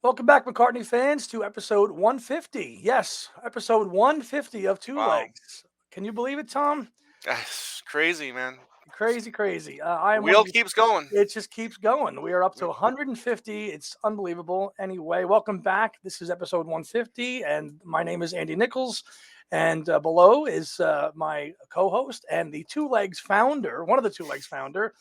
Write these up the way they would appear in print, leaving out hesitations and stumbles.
Welcome back, McCartney fans, to episode 150. Yes, episode 150 of Two Wow. Legs. Can you believe it, Tom? That's crazy, man. Crazy, crazy. I The am one of wheel the. keeps going. It just keeps going. We are up to Mm. 150. It's unbelievable. Anyway, welcome back. This is episode 150, and my name is Andy Nichols. And below is my co-host and the Two Legs founder, one of the Two Legs founder.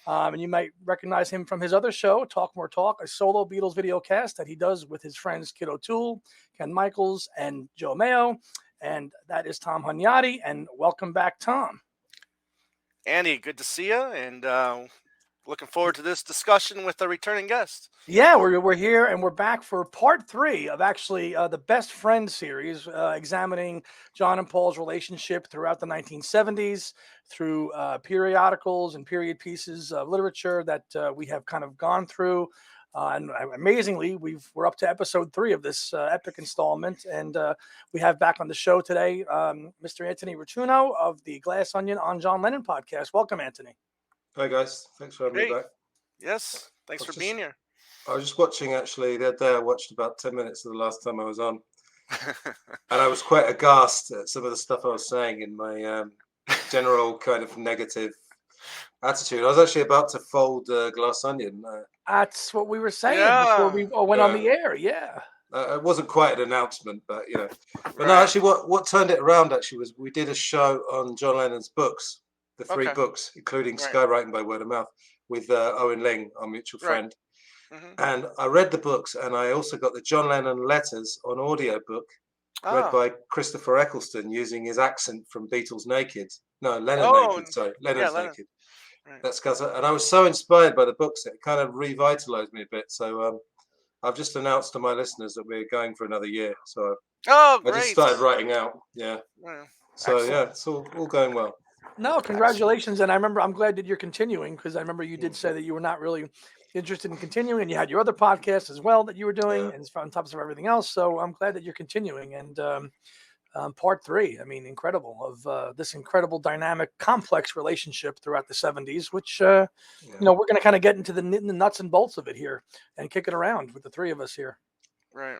And you might recognize him from his other show, Talk More Talk, a solo Beatles video cast that he does with his friends Kid O'Toole, Ken Michaels, and Joe Mayo. And that is Tom Hunyadi. And welcome back, Tom. Andy, good to see you, and looking forward to this discussion with a returning guest. Yeah, we're here and we're back for part 3 of actually the Best Friend series, examining John and Paul's relationship throughout the 1970s through periodicals and period pieces of literature that we have kind of gone through. And amazingly, we're up to episode 3 of this epic installment, and we have back on the show today Mr. Antony Rotunno of the Glass Onion on John Lennon podcast. Welcome, Antony. Hi guys, thanks for having me Hey, back. yes, thanks I for was being just here. I was just watching actually the other day. I watched about 10 minutes of the last time I was on, and I was quite aghast at some of the stuff I was saying in my general kind of negative attitude. I was actually about to fold Glass Onion. That's what we were saying before Yeah, we went on Uh, the air. Yeah. it wasn't quite an announcement, but you know. But no, right. actually, what turned it around actually was we did a show on John Lennon's books, the 3 Okay, books, including right, Skywriting by Word of Mouth, with Owen Ling, our mutual right. friend. hmm And I read the books, and I also got the John Lennon letters on audiobook read Ah, by Christopher Eccleston using his accent from Beatles Naked. No, Lennon oh, Naked, sorry, yeah, Lennon's Lennon. Naked. Right. That's because, and I was so inspired by the books, it kind of revitalized me a bit. So I've just announced to my listeners that we're going for another year. So Oh, I just great. started writing out. Yeah. Yeah, So yeah, Excellent. it's all going well. No, excellent. congratulations. And I'm glad that you're continuing, because I remember you did Mm, say that you were not really interested in continuing, and you had your other podcast as well that you were yeah. doing, and it's on top of everything else. So I'm glad that you're continuing. And part 3, I mean, incredible, of this incredible, dynamic, complex relationship throughout the 70s, which, Yeah. we're going to kind of get into the nuts and bolts of it here and kick it around with the 3 of us here. Right.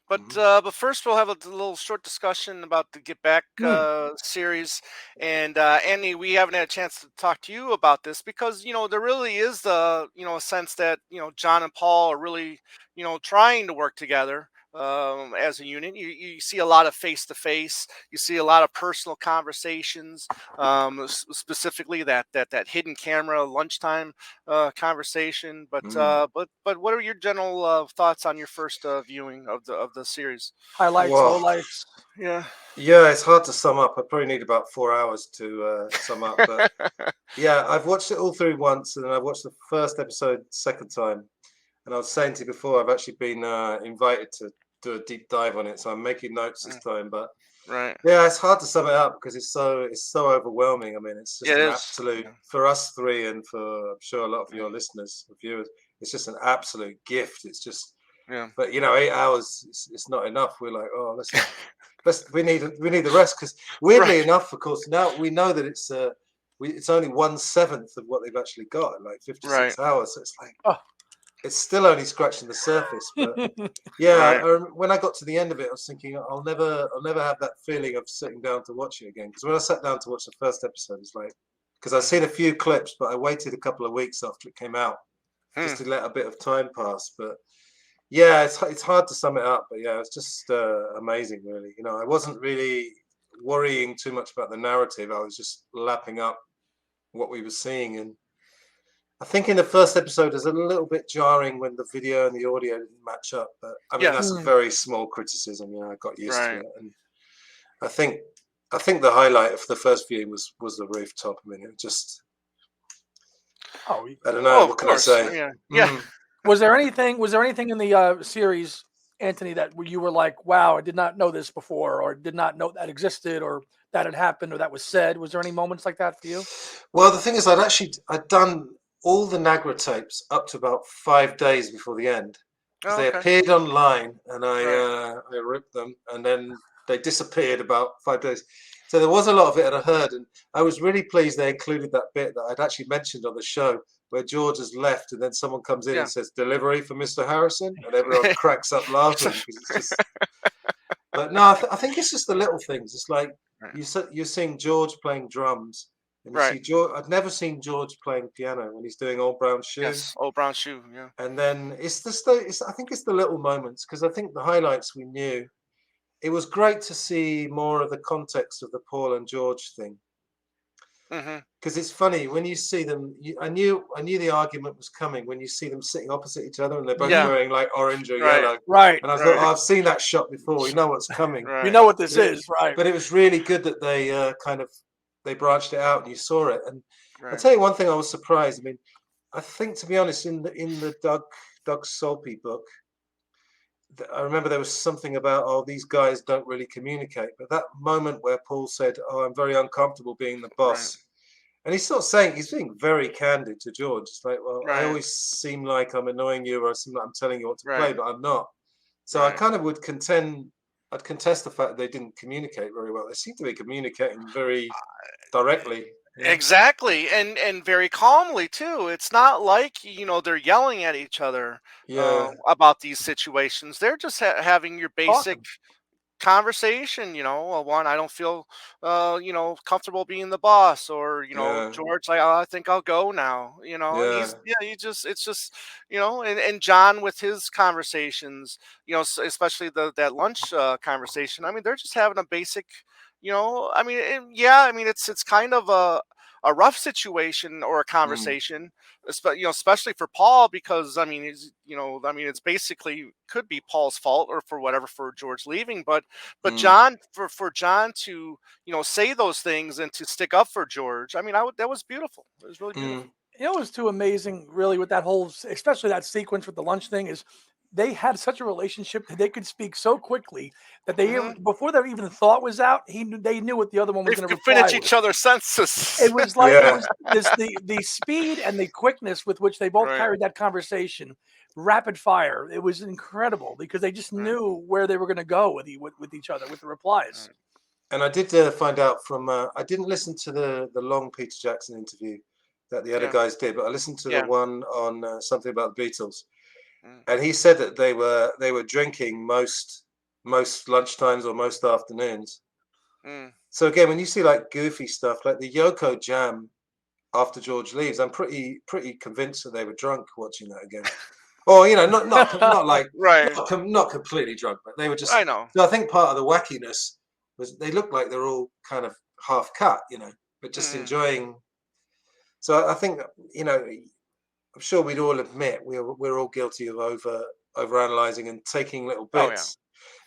But Mhm. but first we'll have a little short discussion about the Get Back Hmm. series, and Andy, we haven't had a chance to talk to you about this because there really is a sense that John and Paul are really trying to work together as a unit. You see a lot of face to face. You see a lot of personal conversations, specifically that hidden camera lunchtime conversation. But Mm. what are your general thoughts on your first viewing of the series? Highlights, Wow. lowlights. Yeah. Yeah, it's hard to sum up. I probably need about 4 hours to sum up, but yeah, I've watched it all through once, and I watched the first episode second time. And I was saying to you before, I've actually been invited to do a deep dive on it, so I'm making notes this Mm, time. But right. yeah, it's hard to sum it up because it's so overwhelming. I mean, it's Yeah, just it an is. absolute Yeah. for us three, and for I'm sure a lot of Yeah. your listeners, viewers, it's just an absolute gift. It's just, Yeah. but 8 hours, it's not enough. We're like, oh, we need the rest because weirdly Right. enough, of course, now we know that it's only 1/7 of what they've actually got, like Right. 56 hours. So it's like Oh. it's still only scratching the surface. But yeah, Right. when I got to the end of it, I was thinking I'll never have that feeling of sitting down to watch it again. Because when I sat down to watch the first episode, it's like because I've hmm seen a few clips, but I waited a couple of weeks after it came out Hmm. just to let a bit of time pass. But yeah, it's hard to sum it up, but yeah, it's just amazing, really. I wasn't really worrying too much about the narrative. I was just lapping up what we were seeing, and I think in the first episode, it's a little bit jarring when the video and the audio didn't match up. But I mean, Yeah. that's a Hmm. very small criticism. I got used to Right. it, and I think I think the highlight of the first viewing was the rooftop. I mean, it just Oh, I don't Oh, know. of What can I course. say? Yeah. Yeah. Mm. was there anything? Was there anything in the series, Anthony, that you were like, "Wow, I did not know this before," or did not know that existed, or that had happened, or that was said? Was there any moments like that for you? Well, the thing is, I'd done all the Nagra tapes up to about 5 days before the end because Oh, they okay. appeared online, and Right. I ripped them, and then they disappeared about 5 days. So there was a lot of it that I heard, and I was really pleased they included that bit that I'd actually mentioned on the show where George has left, and then someone comes in Yeah. and says delivery for Mr. Harrison, and everyone cracks up laughing because it's just. But no, I think it's just the little things. It's like you're seeing George playing drums, and you Right. see George. I've never seen George playing piano when he's doing Old Brown Shoe. Yes. Old Brown Shoe. Yeah. And then it's just I think it's the little moments, because I think the highlights we knew. It was great to see more of the context of the Paul and George thing, Mm-hmm. because it's funny when you see them. I knew the argument was coming when you see them sitting opposite each other and they're both Yeah. wearing like orange or Right. yellow. Right. And I thought, Right. oh, I've seen that shot before. We know what's coming. We Right. know what this But it- is, right? But it was really good that they they branched it out and you saw it. And I'll Right. tell you one thing, I was surprised. I mean, I think, to be honest, in the Doug Solpe book, I remember there was something about, oh, these guys don't really communicate. But that moment where Paul said, oh, I'm very uncomfortable being the boss. And he's sort of saying, he's being very candid to George. It's like, well, I Right. always seem like I'm annoying you, or I seem like I'm telling you what to play, Right. but I'm not. So I Right. kind of would I'd contest the fact that they didn't communicate very well. They seem to be communicating very directly. Yeah. Exactly, and very calmly too. It's not like they're yelling at each other Yeah. about these situations. They're just having your basic Talking. conversation. One, I don't feel comfortable being the boss, or Yeah. George, like, I think I'll go now. And Yeah. he just it's just and John with his conversations, especially that lunch conversation. I mean, they're just having a basic, I mean, it's kind of a rough situation or a conversation, especially for Paul, because I mean, it's basically could be Paul's fault or for whatever for George leaving, but Mm. John, for John to say those things and to stick up for George, I mean, that was beautiful. It was really beautiful. Mm. It was too amazing, really, with that whole, especially that sequence with the lunch thing. Is they had such a relationship that they could speak so quickly that Mhm. before their even thought was out, they knew what the other one was They going to could finish reply each with. other's sentences. It was like Yeah. the speed and the quickness with which they both Right. carried that conversation, rapid fire. It was incredible because they just Right. knew where they were going to go with each other with the replies. Right. And I did find out from, I didn't listen to the long Peter Jackson interview that the other Yeah. guys did, but I listened to Yeah. the one on something about the Beatles. Mm. And he said that they were drinking most lunchtimes or most afternoons. Mm. So again, when you see like goofy stuff like the Yoko jam after George leaves, I'm pretty convinced that they were drunk watching that again. Or not like Right. not completely drunk, but they were just. I know. So I think part of the wackiness was they looked like they're all kind of half cut, but just Mm. enjoying. So I think I'm sure we'd all admit we're all guilty of over analyzing and taking little Oh, yeah. bits.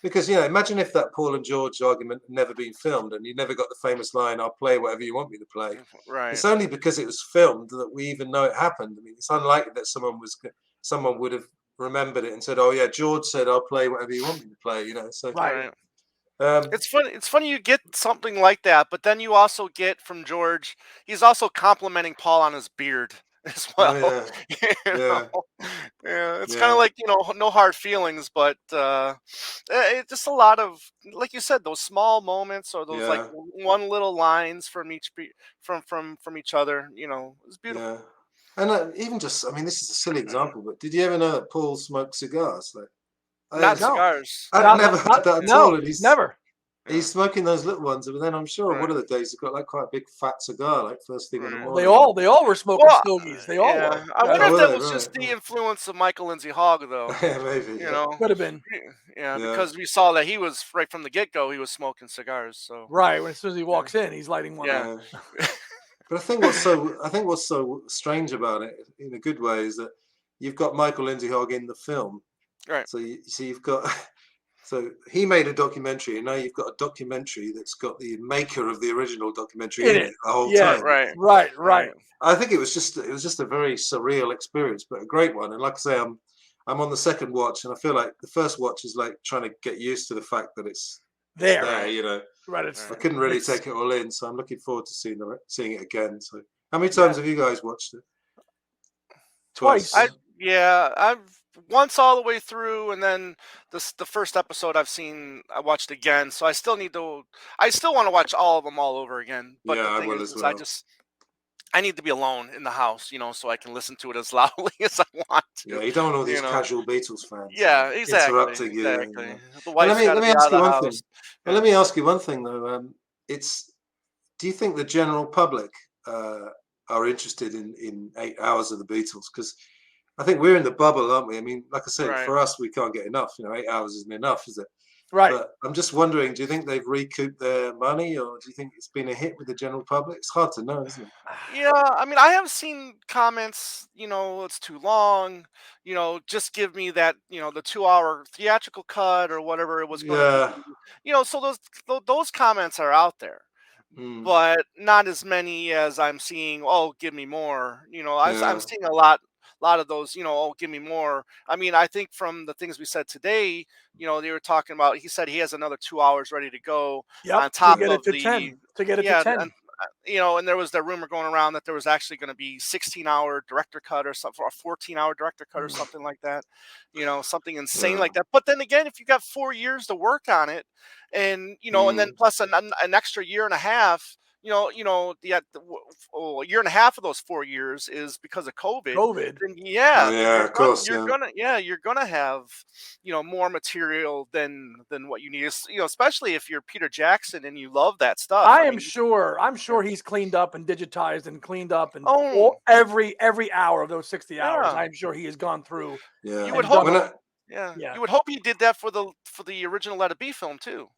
Because imagine if that Paul and George argument had never been filmed and you never got the famous line, "I'll play whatever you want me to play." Right. It's only because it was filmed that we even know it happened. I mean, it's unlikely that someone would have remembered it and said, "Oh yeah, George said I'll play whatever you want me to play." So Right. Right. It's funny you get something like that, but then you also get from George, he's also complimenting Paul on his beard as well. oh yeah, You yeah, know? Yeah, it's kind yeah, of like, no hard feelings, but it's just a lot of, like you said, those small moments or those like yeah, one little lines from from each other. It's beautiful. yeah. And even just, I mean, this is a silly example, but did you ever know that Paul smoked cigars? Like, Not I, No, cigars. I'd never heard that at all. no, And he's never. he's smoking those little ones, but then I'm sure one Right. of the days he's got like quite a big fat cigar, like first thing in the Right. Well, morning. they all were smoking Well, stogies. They all yeah. were. I wonder Oh, if were that they? was Right. just the influence of Michael Lindsay Hogg, though. Yeah, maybe. You Yeah. know, Could have been. Yeah, Yeah. because we saw that he was right from the get-go. He was smoking cigars. So Right. When as soon as he walks in, he's lighting one up. yeah, But I think what's so strange about it, in a good way, is that you've got Michael Lindsay Hogg in the film. right. So you've got. So he made a documentary, and now you've got a documentary that's got the maker of the original documentary in it the whole Yeah. time. Right. Right. I think it was just a very surreal experience, but a great one. And like I say, I'm on the second watch, and I feel like the first watch is like trying to get used to the fact that it's There. there. Right. It's, I couldn't really it's- take it all in, so I'm looking forward to seeing it again. So, how many times have you guys watched it? Twice. I've once all the way through, and then the first episode I watched again. So I still want to watch all of them all over again. But Yeah, the I thing will is as I well. I need to be alone in the house, so I can listen to it as loudly as I want to. Yeah, you don't want all You these know. casual Beatles fans, Yeah, exactly, interrupting you. And, exactly. The and wife's got let to me be out ask of you the one house. thing. Well, Yeah. let me ask you one thing though. It's Do you think the general public are interested in 8 hours of the Beatles? Because I think we're in the bubble, aren't we? I mean, like I say, Right. for us, we can't get enough. 8 hours isn't enough, is it? Right. But I'm just wondering, do you think they've recouped their money, or do you think it's been a hit with the general public? It's hard to know, isn't it? Yeah, I mean, I have seen comments, it's too long, just give me that, the 2 hour theatrical cut or whatever it was going to be. Yeah. So those comments are out there, Mm, but not as many as I'm seeing. Oh, give me more. I'm yeah. seeing a lot of those. Oh, give me more. I mean, I think from the things we said today, they were talking about. He said he has another 2 hours ready to go Yep. on To top get it of to the 10. To get it to yeah, 10. and there was the rumor going around that there was actually going to be 16-hour director cut or something, or a 14-hour director cut or Mm. something like that. Something insane Yeah. like that. But then again, if you got 4 years to work on it, and then Mm, plus an extra year and a half, a year and a half of those 4 years is because of COVID. COVID. Then yeah, then yeah, of course. Yeah. you're gonna have more material than what you need. Especially if you're Peter Jackson and you love that stuff. I I am mean, sure. I'm yeah. sure he's cleaned up and digitized and cleaned up and Oh, every hour of those 60 hours. yeah. I'm sure he has gone through You Yeah. would and hope. done. When I, Yeah, Yeah. you would hope he did that for the original Let It Be film too.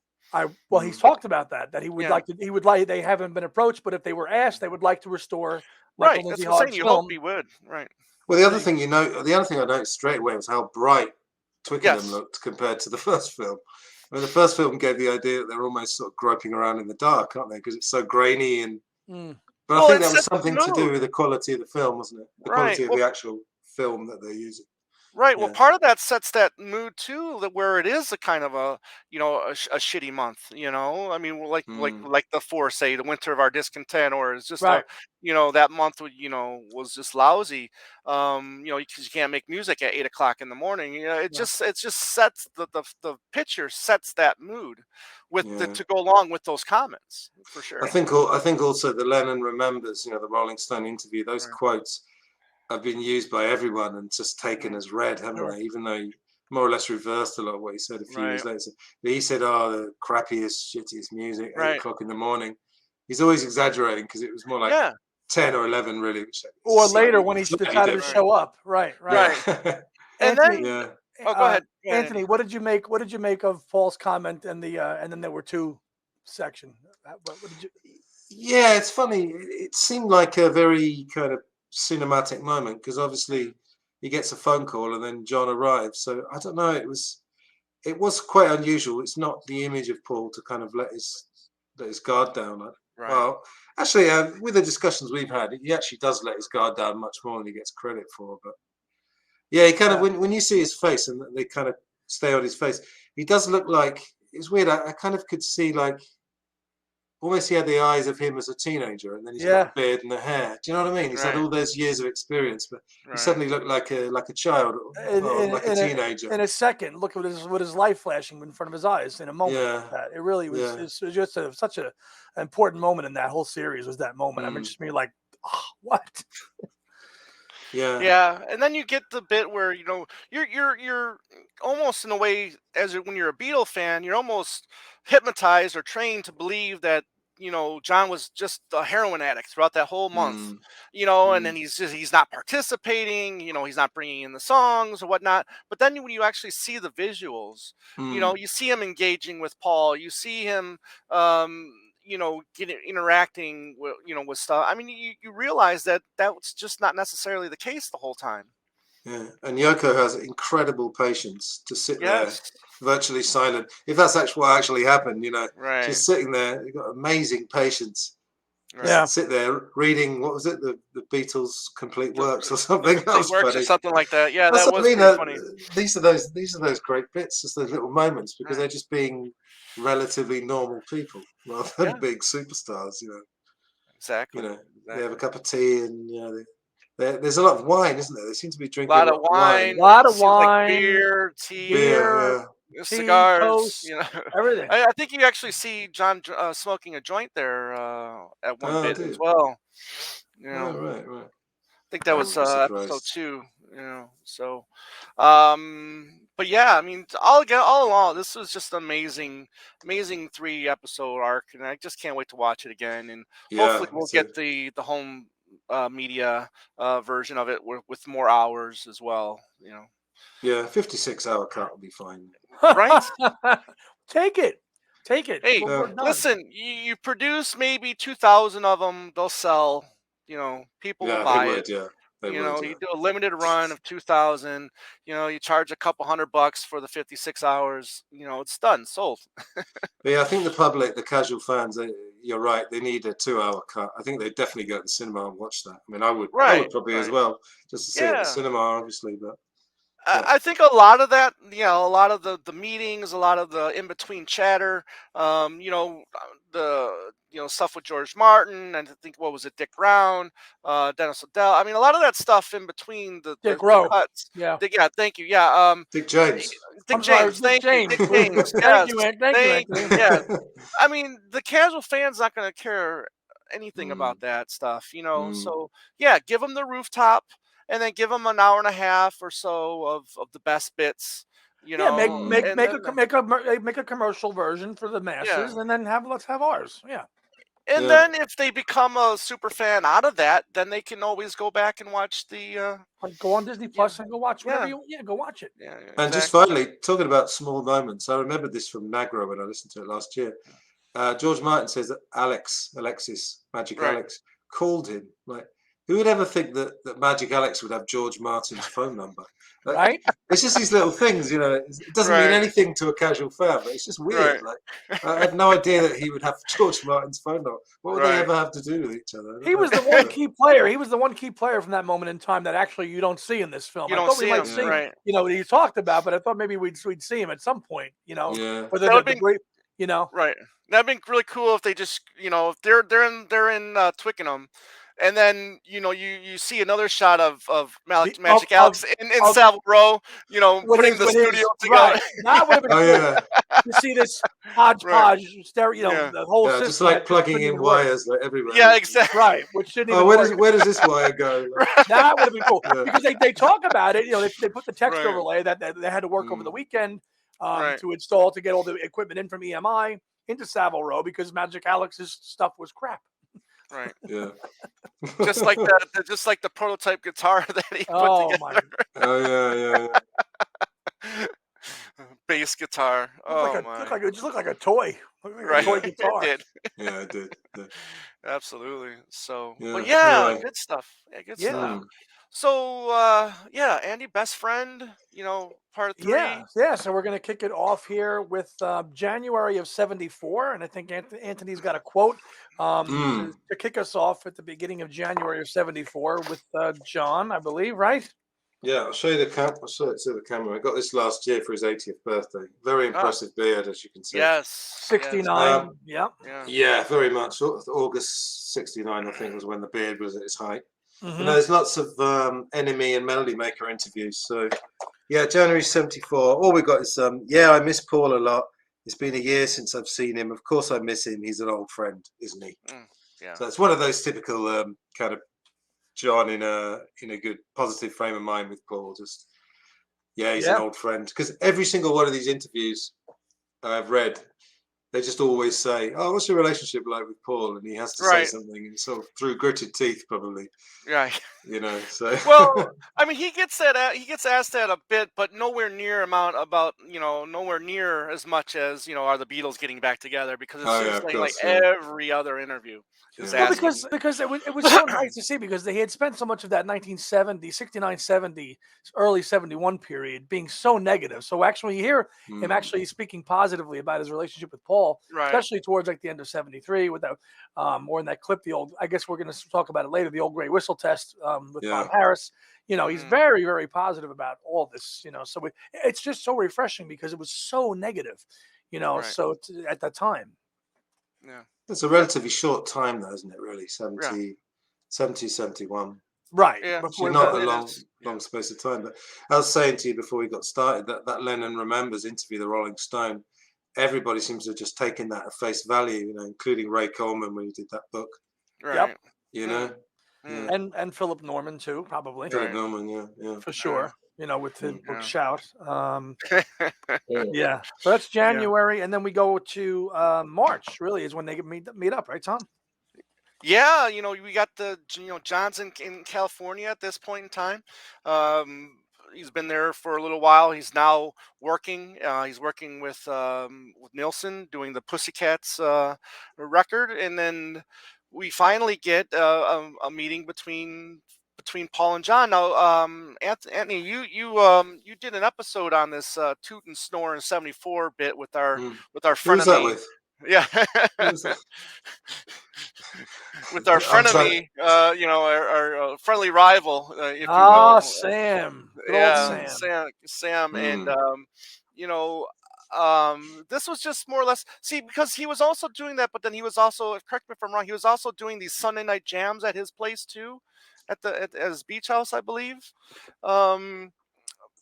Well, he's mm, talked about that he would Yeah, like to. He would like. They haven't been approached, but if they were asked, they would like to restore right. Michael Lindsay That's what I'm saying. Hogg's You hope film. he would. Right. well, the other They, thing the other thing I noticed straight away was how bright Twickenham Yes. looked compared to the first film. I mean, the first film gave the idea that they're almost sort of groping around in the dark, aren't they? Because it's so grainy and. mm, But I Well, think it that was sets the something to do mood. with the quality of the film, wasn't it? The Right. quality of Well, the actual film that they're using. right. Well, Yeah. part of that sets that mood too, that where it is a kind of a shitty month. I mean, Mm, like the four say, the winter of our discontent, or it's just right. that month was just lousy. Because you can't make music at 8 o'clock in the morning. Yeah. It just sets the picture sets that mood yeah. to go along with those comments for sure. I think also the Lennon remembers, the Rolling Stone interview. Those Right. quotes have been used by everyone and just taken Mm, as read, haven't Sure. they? Even though he more or less reversed a lot of what he said a few years right. later. So he said, "Oh, the crappiest, shittiest music, eight Right. o'clock in the morning." He's always exaggerating because it was more like Yeah. 10 or 11, really, which Or is later slightly when he slightly decided to Right. different. show up. Right. Right. Right. Yeah, And Anthony. then yeah. oh, go ahead. Go ahead, Anthony, Andy. what did you make? What did you make of Paul's comment and and then there were two section? What did you? Yeah, it's funny. It seemed like a very kind of cinematic moment because obviously he gets a phone call and then John arrives. So I don't know. It was quite unusual. It's not the image of Paul to kind of let his guard down. Right. Well, actually, with the discussions we've had, he actually does let his guard down much more than he gets credit for. But yeah, he kind of Yeah. when you see his face and they kind of stay on his face, he does look like it's weird. I kind of could see like almost he had the eyes of him as a teenager, and then he's got the Yeah. beard and the hair. Do you know what I mean? He's had Right. all those years of experience, but he Right. suddenly looked like a child, In, or in, like a in, a, teenager. in a second, look at his life flashing in front of his eyes in a moment like Yeah, that. It really was. yeah, It was just such a important moment in that whole series. Was that moment? I mean, mm, just me like, oh, what? yeah, Yeah, and then you get the bit where you're almost in a way when you're a Beatle fan, you're almost hypnotized or trained to believe that John was just a heroin addict throughout that whole month, mm, and then mm, he's not participating, he's not bringing in the songs or whatnot. But then when you actually see the visuals, mm, you see him engaging with Paul, you see him interacting with stuff. I mean, you realize that was just not necessarily the case the whole time. yeah. And Yoko has incredible patience to sit there, Yes. virtually silent. If that's actually what actually happened, Right. she's sitting there. You've got amazing patience. Right. Yeah. Just sit there reading, what was it, the Beatles' complete The, works or the something. That complete was works or funny. something like that. Yeah, That's that what I was mean. pretty funny. These are those great bits, just those little moments, because Right. they're just being relatively normal people rather than Yeah. big superstars. Exactly. They have a Exactly. cup of tea, and there's a lot of wine, isn't there? They seem to be A drinking a lot of lot of wine, A wine. lot It of seems like wine, beer, tea, beer. beer, Yeah, tea, cigars. toast, everything. I think you actually see John smoking a joint there at one oh, bit do as you? well. You know, Right. I think that I was wouldn't be episode surprised. 2. You know, so but yeah, I mean, all in all, this was just an amazing 3-episode arc, and I just can't wait to watch it again. And Yeah, hopefully, me we'll too. get the home media version of it with more hours as well. You know, Yeah, 56-hour cut will be fine. right? Take it. Take it. Hey, We're Yeah, done. listen, you produce maybe 2,000 of them, they'll sell. You know, people will yeah, they buy it. would. Yeah, they You would. know, you Yeah. do a limited run of 2,000. You know, you charge a couple $100 for the 56 hours. You know, it's done, sold. But yeah, I think the public, the casual fans, you're right. They need a 2-hour cut. I think they definitely go to the cinema and watch that. I mean, I Right, would probably as right. well, just to see it at the Yeah. cinema, obviously. But I yeah, I think a lot of that, a lot of the meetings, a lot of the in between chatter, the stuff with George Martin, and I think what was it, Dick Brown, Dennis O'Dell. I mean, a lot of that stuff in between Dick the Rowe. cuts. Yeah. Yeah, thank you. Yeah, Dick y- James. Dick I'm sorry, James. Dick Thank you, James. Dick James. Thank Yes, you, Thank you, thank Anthony. you. Yeah, I mean, the casual fan's not going to care anything Mm, about that stuff, you know. mm. So yeah, give them the rooftop, and then give them an hour and a half or so of the best bits, Yeah, make Mm. make and make then a make a commercial version for the yeah, masses, and then let's have ours. Yeah, and Yeah, then if they become a super fan out of that, then they can always go back and watch the like go on Disney yeah, Plus and go watch whatever yeah, you. Yeah, go watch it. yeah, and just exactly. finally, talking about small moments, I remember this from Nagra when I listened to it last year. George Martin says that Alexis, Magic Right, Alex, called him. Like, who would ever think that Magic Alex would have George Martin's phone number? Like, Right? it's just these little things, you know. It doesn't mean right, anything to a casual fan, but it's just weird. right, Like, I had no idea that he would have George Martin's phone number. What would they right. ever have to do with each other? I don't He was know. the one key player. He was the one key player from that moment in time that actually you don't see in this film. You I don't thought we see might him, see, Yeah, right? what he talked about, but I thought maybe we'd see him at some point. yeah, Whether That would the have been great, you know, right. That'd been really cool if they just, if they're in Twickenham, and then you see another shot of the Magic Alex in of Savile Row, putting the with studio his together. right. That would have been oh cool yeah, to see this Right. hodgepodge stereo, Yeah. the whole yeah. Just system that like just plugging couldn't in even work. wires like everywhere. Yeah. Exactly. Right, which didn't Oh, even work. where does this wire go? Like, That would have been cool yeah. because they talk about it. They put the text Right. overlay that they had to work over the Mm, weekend Right. to install to get all the equipment in from EMI into Savile Row because Magic Alex's stuff was crap. Right. yeah. Just like just like the prototype guitar that he put Oh my! together. Oh yeah. Bass guitar. Oh my. It just looked like a toy. Looked like a Right. toy Yeah, It guitar. did. yeah, I did. Yeah. Absolutely. So, but Yeah. yeah, Anyway, good stuff. Yeah, good stuff. Yeah. mm, So, yeah, Andy, best friend, part Yeah, 3. yeah. So we're gonna kick it off here with January of '74, and I think Anthony's got a quote mm. to kick us off at the beginning of January of '74 with John, I believe, right? Yeah, I'll show you the camera. I'll show it to the camera. I got this last year for his 80th birthday. Very Ah, impressive beard, as you can see. yes, yes, '69. Yeah. yeah, Yeah, very much. August '69, I think, was when the beard was at its height. But no, Hmm. there's lots of Enemy and Melody Maker interviews. So, yeah, January '74. All we got is, yeah, I miss Paul a lot. It's been a year since I've seen him. Of course, I miss him. He's an old friend, isn't he? yeah, So it's one of those typical kind of John in a good positive frame of mind with Paul. Just yeah, he's an Yeah. old friend. Because every single one of these interviews I've read, they just always say, "Oh, what's your relationship like with Paul?" And he has to say right, something, and sort of through gritted teeth, probably. right. So Well, I mean, he gets asked that a bit, but nowhere near nowhere near as much as are the Beatles getting back together, because it oh yeah, seems of like course, yeah, every other interview is yeah, Well, asking. because it was so nice to see because they had spent so much of that 1970, 69, 70, early 71 period being so negative. So actually, you hear him mm, actually speaking positively about his relationship with Paul, Right. especially towards like the end of '73 with that, or in that clip, the old. I guess we're going to talk about it later. The old gray whistle test with Bob yeah, Harris. He's Mm, very, very positive about all this. So it's just so refreshing because it was so negative. right. So at that time. Yeah. it's a relatively short time, though, isn't it? Really, Yeah. 71. Right. Yeah. Actually, Before not the a It long, is. Yeah. long space of time. But I was saying to you before we got started that Lennon Remembers interview, the Rolling Stone, everybody seems to have just taken that at face value, including Ray Coleman when he did that book, Right. you Mm, know. Yeah. and Philip Norman too, probably Philip Right. Norman. Yeah. Yeah. for sure. You know, with his Mm. book Yeah. Shout. Yeah. Yeah. So that's Yeah. January, and then we go to March. Really, is when they meet up, right, Tom? Yeah, we got John's in California at this point in time. Um, he's been there for a little while. He's now working. He's working with Nilsson doing the Pussycats record, and then we finally get a meeting between Paul and John. Now, Anthony, you did an episode on this Toot and Snore in '74 bit with our Mm. Who was that frenemy. with? Yeah. Who was that? With our I'm trying. frenemy, our friendly rival, if you Ah, will. Sam, good old Yeah, Mm. Sam. Sam, and Mm. you know, this was just more or less because he was also doing that, but then he was also, correct me if I'm wrong, he was also doing these Sunday night jams at his place too, at his beach house, I believe. Um,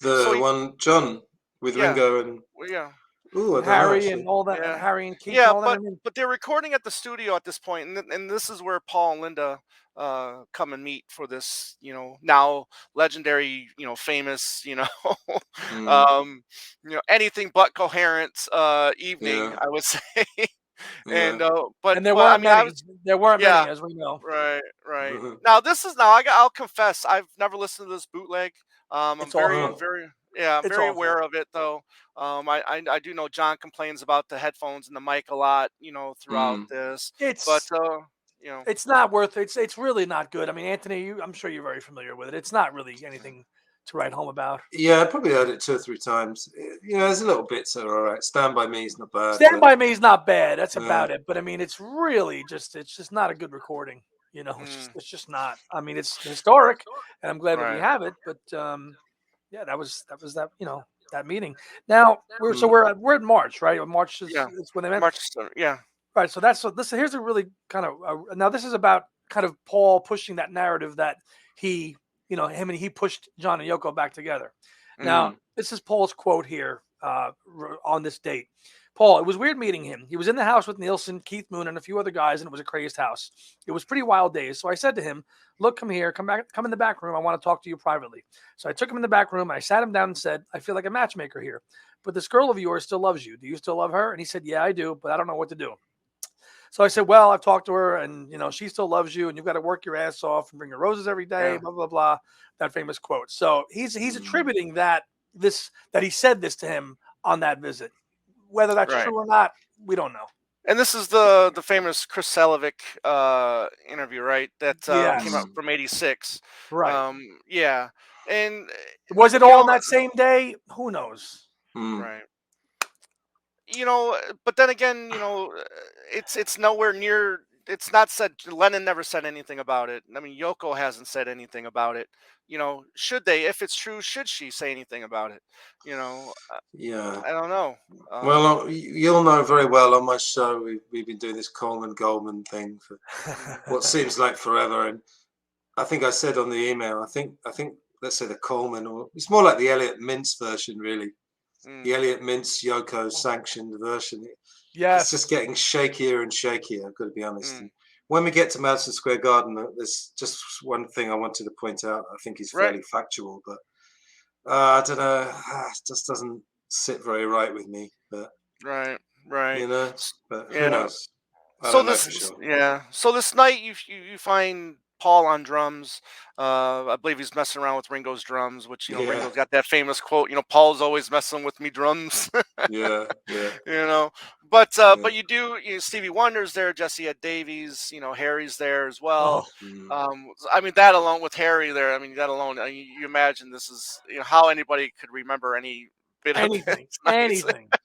so The he, one John with yeah, Ringo and yeah. oh, I don't know Harry actually. and all that, Yeah, Harry and Keith and yeah, all that. I but mean, they're recording at the studio at this point, and this is where Paul and Linda come and meet for this, now legendary, famous, Mm. um, anything but coherent evening, Yeah. I would say. Yeah. And but and there but I weren't mean, I many. was, There weren't many, yeah, as we know. right, right. Now this is, I'll confess, I've never listened to this bootleg. I'm It's very, Oh. awful. very, yeah, I'm It's very awful. aware of it though. I do know John complains about the headphones and the mic a lot, throughout Mm. this. But It's you know, it's not worth it. It's really not good. I mean, Anthony, I'm sure you're very familiar with it. It's not really anything to write home about. Yeah, I probably heard it 2 or 3 times. There's a little bits that are all right. Stand by Me is not bad, Stand but by Me is not bad. That's yeah. about it. But I mean, it's really it's just not a good recording. You know, mm, it's just not. I mean, it's historic, and I'm glad that we right, have it. But yeah, that was that that meeting. Now we're so Mm. we're at March, right? March yeah, is when they met. March, yeah, Right. So that's so this. Here's a really kind of now. This is about kind of Paul pushing that narrative that he, him and he pushed John and Yoko back together. Now Mm. this is Paul's quote here on this date. Paul, it was weird meeting him. He was in the house with Nielsen, Keith Moon, and a few other guys, and it was a crazed house. It was pretty wild days. So I said to him, "Look, come here, come back, come in the back room. I want to talk to you privately." So I took him in the back room. And I sat him down and said, "I feel like a matchmaker here, but this girl of yours still loves you. Do you still love her?" And he said, "Yeah, I do, but I don't know what to do." So I said, "Well, I've talked to her, and she still loves you, and you've got to work your ass off and bring her roses every day." yeah, Blah blah blah. That famous quote. So he's Mm. attributing that he said this to him on that visit. Whether that's right. true or not, we don't know. And this is the famous Chris Salovic interview, right? That came out Yes, Mm. from '86. right. Yeah, and Was it all on that same day? Who knows? Mm. right. But then again, it's nowhere near. It's not said. Lennon never said anything about it. I mean, Yoko hasn't said anything about it. Should they? If it's true, should she say anything about it? Yeah. I don't know. Well, Um, you'll know very well on my show. We've been doing this Coleman Goldman thing for mhm, what seems like forever, and I think I said on the email. I think let's say the Coleman, or it's more like the Elliot Mintz version, really. The mm, Elliot Mintz Yoko sanctioned version. It's just Yes. getting shakier and shakier. I've got to be honest. mm, And when we get to Madison Square Garden, there's just one thing I wanted to point out. I think is right, fairly factual, but I don't know. It just doesn't sit very right with me. But right, right. you know, S- but who Yeah. knows? I don't know for sure. So this night you find Paul on drums. I believe he's messing around with Ringo's drums, which Yeah, Ringo's got that famous quote. Paul's always messing with me drums. yeah, yeah, you know, but yeah. but Stevie Wonder's there, Jesse Ed Davies. Harry's there as well. Oh, Mm. I mean that alone with Harry there. I mean that alone. You imagine this is how anybody could remember any bit of this anything, night. anything. Was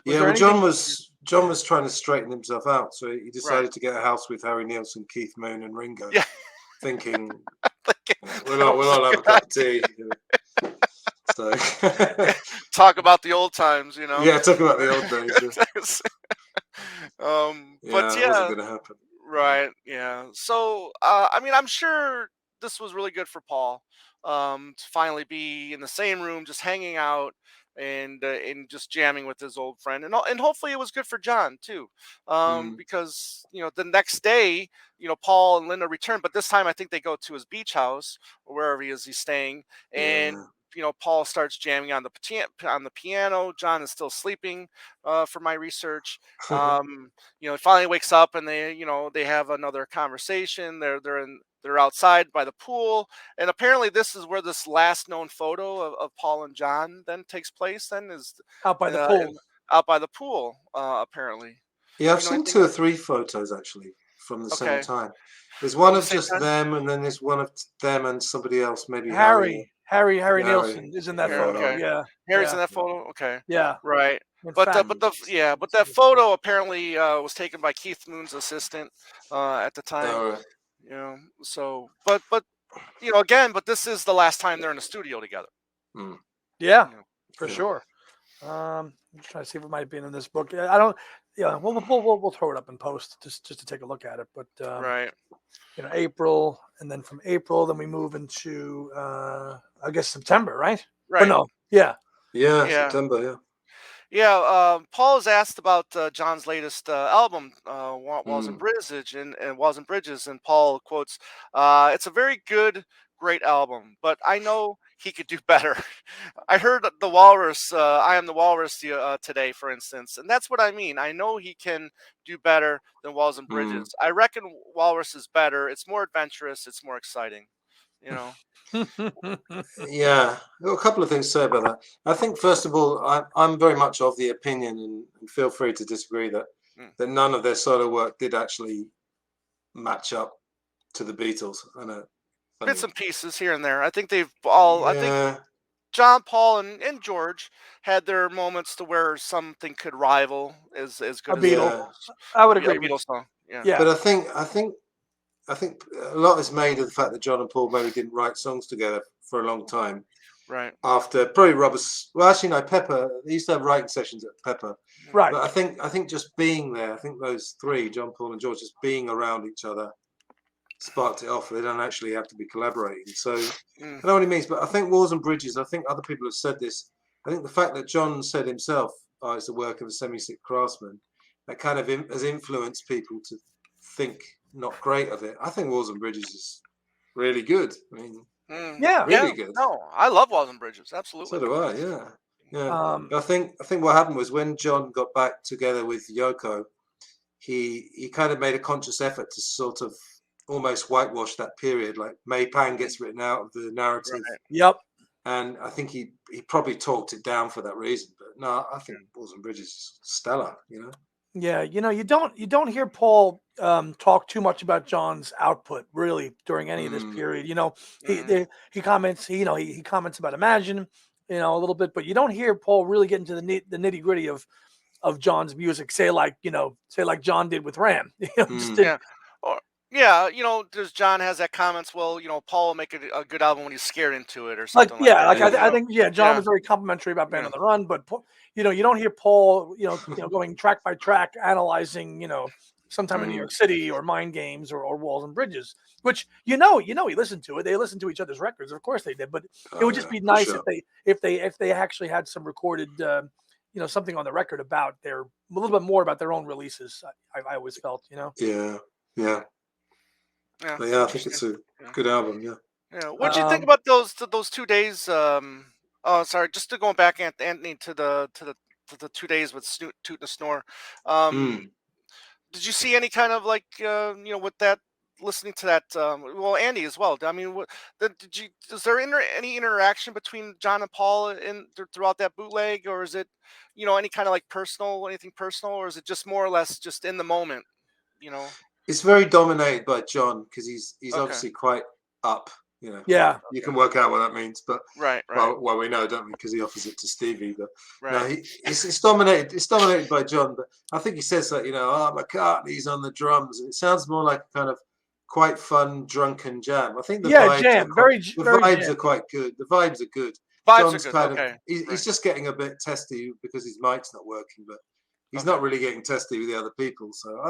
Yeah, there well, anything? John was trying to straighten himself out, so he Right. decided to get a house with Harry Nilsson, Keith Moon, and Ringo, Yeah. thinking Like, we'll all have a cup of tea. So talk about the old times. yeah, talk about the old days. Yeah, But yeah, it wasn't yeah, going to happen. right, yeah. So I mean, I'm sure this was really good for Paul, to finally be in the same room, just hanging out, and just jamming with his old friend, and hopefully it was good for John too, Mm. because the next day, Paul and Linda return, but this time I think they go to his beach house or wherever he's staying, and Yeah. Paul starts jamming on the piano. John is still sleeping, for my research. He finally wakes up, and they have another conversation. They're outside by the pool, and apparently this is where this last known photo of Paul and John then takes place. Then is Out by the uh, pool. in, out by the pool, apparently. Yeah, Do I've you know seen anything? 2 or 3 photos actually from the same Okay, time. There's one from the of same just time. them, and then there's one of them and somebody else, maybe Harry or Harry Harry. Nilsson is in that Here, photo. okay. Yeah, Yeah, Harry's in yeah, that photo. Okay, yeah. right. In But fact, that photo apparently was taken by Keith Moon's assistant at the time. all right. So but again, but this is the last time they're in the studio together. Mm. yeah, You know, for Yeah. sure. I'm trying to see if it might be in this book. I don't. Yeah, we'll throw it up in post just to take a look at it. But right. April, and then from April, then we move into I guess September, right? Or Right. no? Yeah. Yeah, Yeah. September. Yeah. Yeah, Paul is asked about John's latest album, Walls and Mm. Bridges, and Walls and Bridges, and Paul quotes, "It's a very good, great album, but I know he could do better." I heard the Walrus, "I Am the Walrus" today, for instance, and that's what I mean. I know he can do better than Walls and Mm. Bridges. I reckon Walrus is better. It's more adventurous. It's more exciting. You know. Yeah, there are a couple of things to say about that. I think, first of all, I'm very much of the opinion, and feel free to disagree, that Mm. none of their solo work did actually match up to the Beatles. I Bits mean, and pieces here and there. I think they've all. I think yeah, John, Paul, and George had their moments to where something could rival as A good as the Beatle. yeah. Beatles. I would A agree with. Beatles song, yeah, Yeah. But I think a lot is made of the fact that John and Paul maybe didn't write songs together for a long time. right, After probably Robert's, well, actually no, Pepper. They used to have writing sessions at Pepper. Right. But I think just being there, I think those three, John, Paul, and George, just being around each other, sparked it off. They don't actually have to be collaborating. So mm, I know what he means, but I think Walls and Bridges, I think other people have said this. I think the fact that John said himself, oh, it's the work of a semi-sick craftsman, that kind of has influenced people to think not great of it. I think Walls and Bridges is really good. I mean, Yeah. yeah. really good. No, I love Walls and Bridges, So absolutely. do I. Yeah, yeah. Um, But I think what happened was when John got back together with Yoko, he kind of made a conscious effort to sort of almost whitewash that period. Like May Pang gets written out of the narrative, Right. yep. and I think he probably talked it down for that reason. But no, I think Walls and Bridges is stellar. Yeah. You don't hear Paul talk too much about John's output really during any of this Mm, period. Mm, He comments. He comments about Imagine, a little bit, but you don't hear Paul really get into the nitty gritty of John's music. Say like John did with Ram. Just mm, did. yeah. Or yeah, does John has that comments? Well, Paul will make a good album when he's scared into it or Like, something like yeah, like that. yeah, I think, yeah, John Yeah, was very complimentary about Band yeah, on the Run, but you don't hear Paul, going track by track analyzing, Sometime in New mm, York City or Mind Games or Walls and Bridges, which he listened to it. They listened to each other's records, of course they did, but it oh would just yeah, be for nice sure. if they actually had some recorded, something on the record about a little bit more about their own releases. I always felt, Yeah, yeah, yeah. but yeah. I think Interesting. it's a Yeah. good album. Yeah. Yeah. What do you think Um, about those 2 days? Oh, sorry. Just to go back, Anthony, to the 2 days with Toot and Snore. Um, Mm. did you see any kind of like with that, listening to that? Well, Andy as well. I mean, did you? Is there any interaction between John and Paul throughout that bootleg, or is it any kind of like anything personal, or is it just more or less just in the moment? You know. It's very dominated by John because he's Okay. obviously quite up. yeah, You can Okay. work out what that means, but Right. Right. well, we know, don't we? Because he offers it to Stevie. But no, Right. it's dominated. It's dominated by John. But I think he says that oh, McCartney's on the drums, and it sounds more like a kind of quite fun drunken jam. I think the yeah, vibes are jam, very the very vibes jam. are quite good. The vibes are good. Vibes are John's good. kind of Okay. he's Right. just getting a bit testy because his mic's not working, but he's Okay. not really getting testy with the other people. So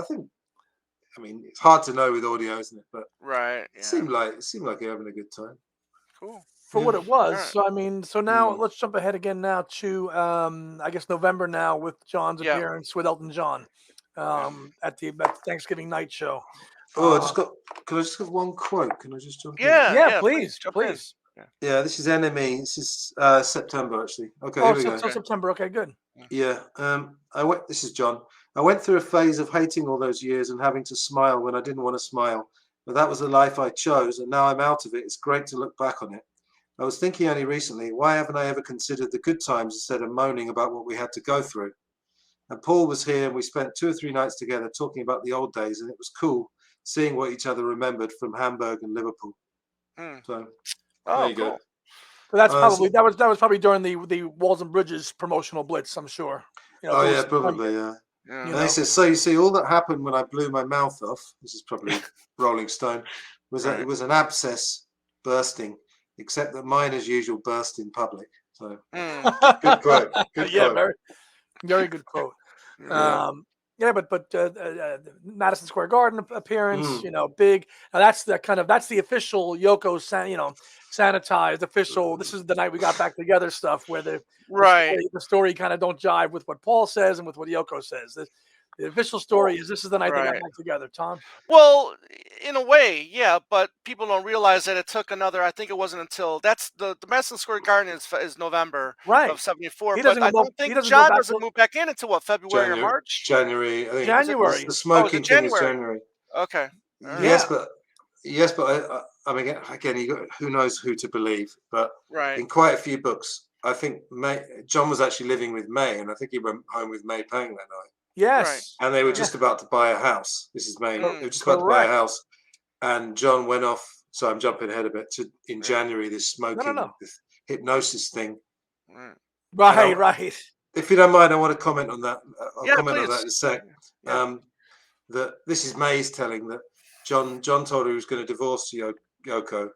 I mean, it's hard to know with audio, isn't it? But Right. it Yeah. seemed like you're having a good time. Cool. for what Yeah. it was. Alright. So I mean, so now Mm. let's jump ahead again now to I guess November now with John's Yeah. appearance with Elton John at the Thanksgiving night show. Oh, Uh, can I just get one quote? Can I just jump in? Yeah, yeah, yeah, please please, jump in. please. Yeah. Yeah, this is Enemy. This is September actually. Okay, Oh, here we go. so Okay. September. Okay, good. Yeah. This is John. I went through a phase of hating all those years and having to smile when I didn't want to smile. But that was the life I chose, and now I'm out of it. It's great to look back on it. I was thinking only recently, why haven't I ever considered the good times instead of moaning about what we had to go through? And Paul was here, and we spent 2 or 3 nights together talking about the old days, and it was cool seeing what each other remembered from Hamburg and Liverpool. Mm. So there Oh, you go. cool. So that's So- probably that was probably during the Walls and Bridges promotional blitz. I'm sure. You know, oh if it was yeah, September, probably yeah. Yeah. You And he know. says, so you see, all that happened when I blew my mouth off, this is probably Rolling Stone, was that Right. it was an abscess bursting, except that mine, as usual, burst in public. So Mm. good quote. Good yeah, quote. very good quote. Yeah. Yeah, but Madison Square Garden appearance, Mm. you know, big. Now that's the official Yoko, sanitized official. This is the night we got back together stuff where Right. the story kind of don't jive with what Paul says and with what Yoko says. The official story is this is the night they got Right. back together. Tom. Well, in a way, yeah, but people don't realize that it took another. I think it wasn't until that's the Madison Square Garden is November Right. of '74, He but doesn't I go. don't He think doesn't go John back doesn't till move back in until what, February or January, March? January. I think January. the Oh, is smoking it thing is January? January. Okay. All right. Yes, Yeah. but I mean, again, who knows who to believe? But Right. in quite a few books, I think John was actually living with May, and I think he went home with May Pang that night. Yes. And they were Yeah. just about to buy a house. This is May. They were just about to buy a Correct. house, and John went off. So I'm jumping ahead a bit to in January. This smoking, No. this hypnosis thing. Right. Right. And Right. if you don't mind, I want to comment on that. I'll Yeah, comment on that please. in a sec. Yeah. That this is May's telling that John told her he was going to divorce Yoko,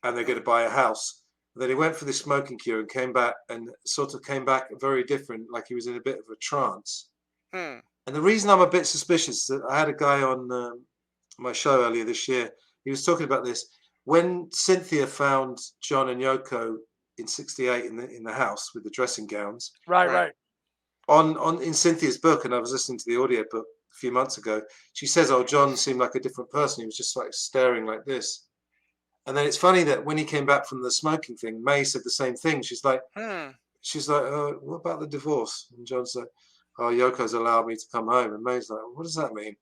and they're going to buy a house. Then he went for this smoking cure and came back very different, like he was in a bit of a trance. Hmm. And the reason I'm a bit suspicious that I had a guy on my show earlier this year. He was talking about this when Cynthia found John and Yoko in '68 in the house with the dressing gowns. Right. In Cynthia's book, and I was listening to the audio book a few months ago. She says, "Oh, John seemed like a different person. He was just like staring like this." And then it's funny that when he came back from the smoking thing, May said the same thing. She's like, "Oh, what about the divorce?" And John's like, "Oh, Yoko's allowed me to come home." And May's like, "What does that mean?"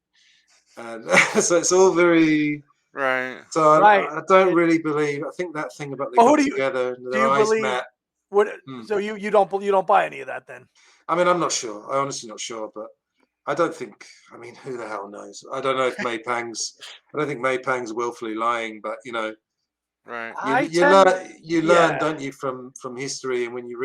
And so it's all very Right. So I don't It- really believe. I think that thing about they Well, who got do you- together and do their you eyes believe- met. What? Hmm. So you don't buy any of that then? I mean, I'm not sure. I'm honestly not sure, but I don't think. I mean, who the hell knows? I don't know if May Pang's. I don't think May Pang's willfully lying, but you know, Right. you learn, yeah. don't you, from history, and when you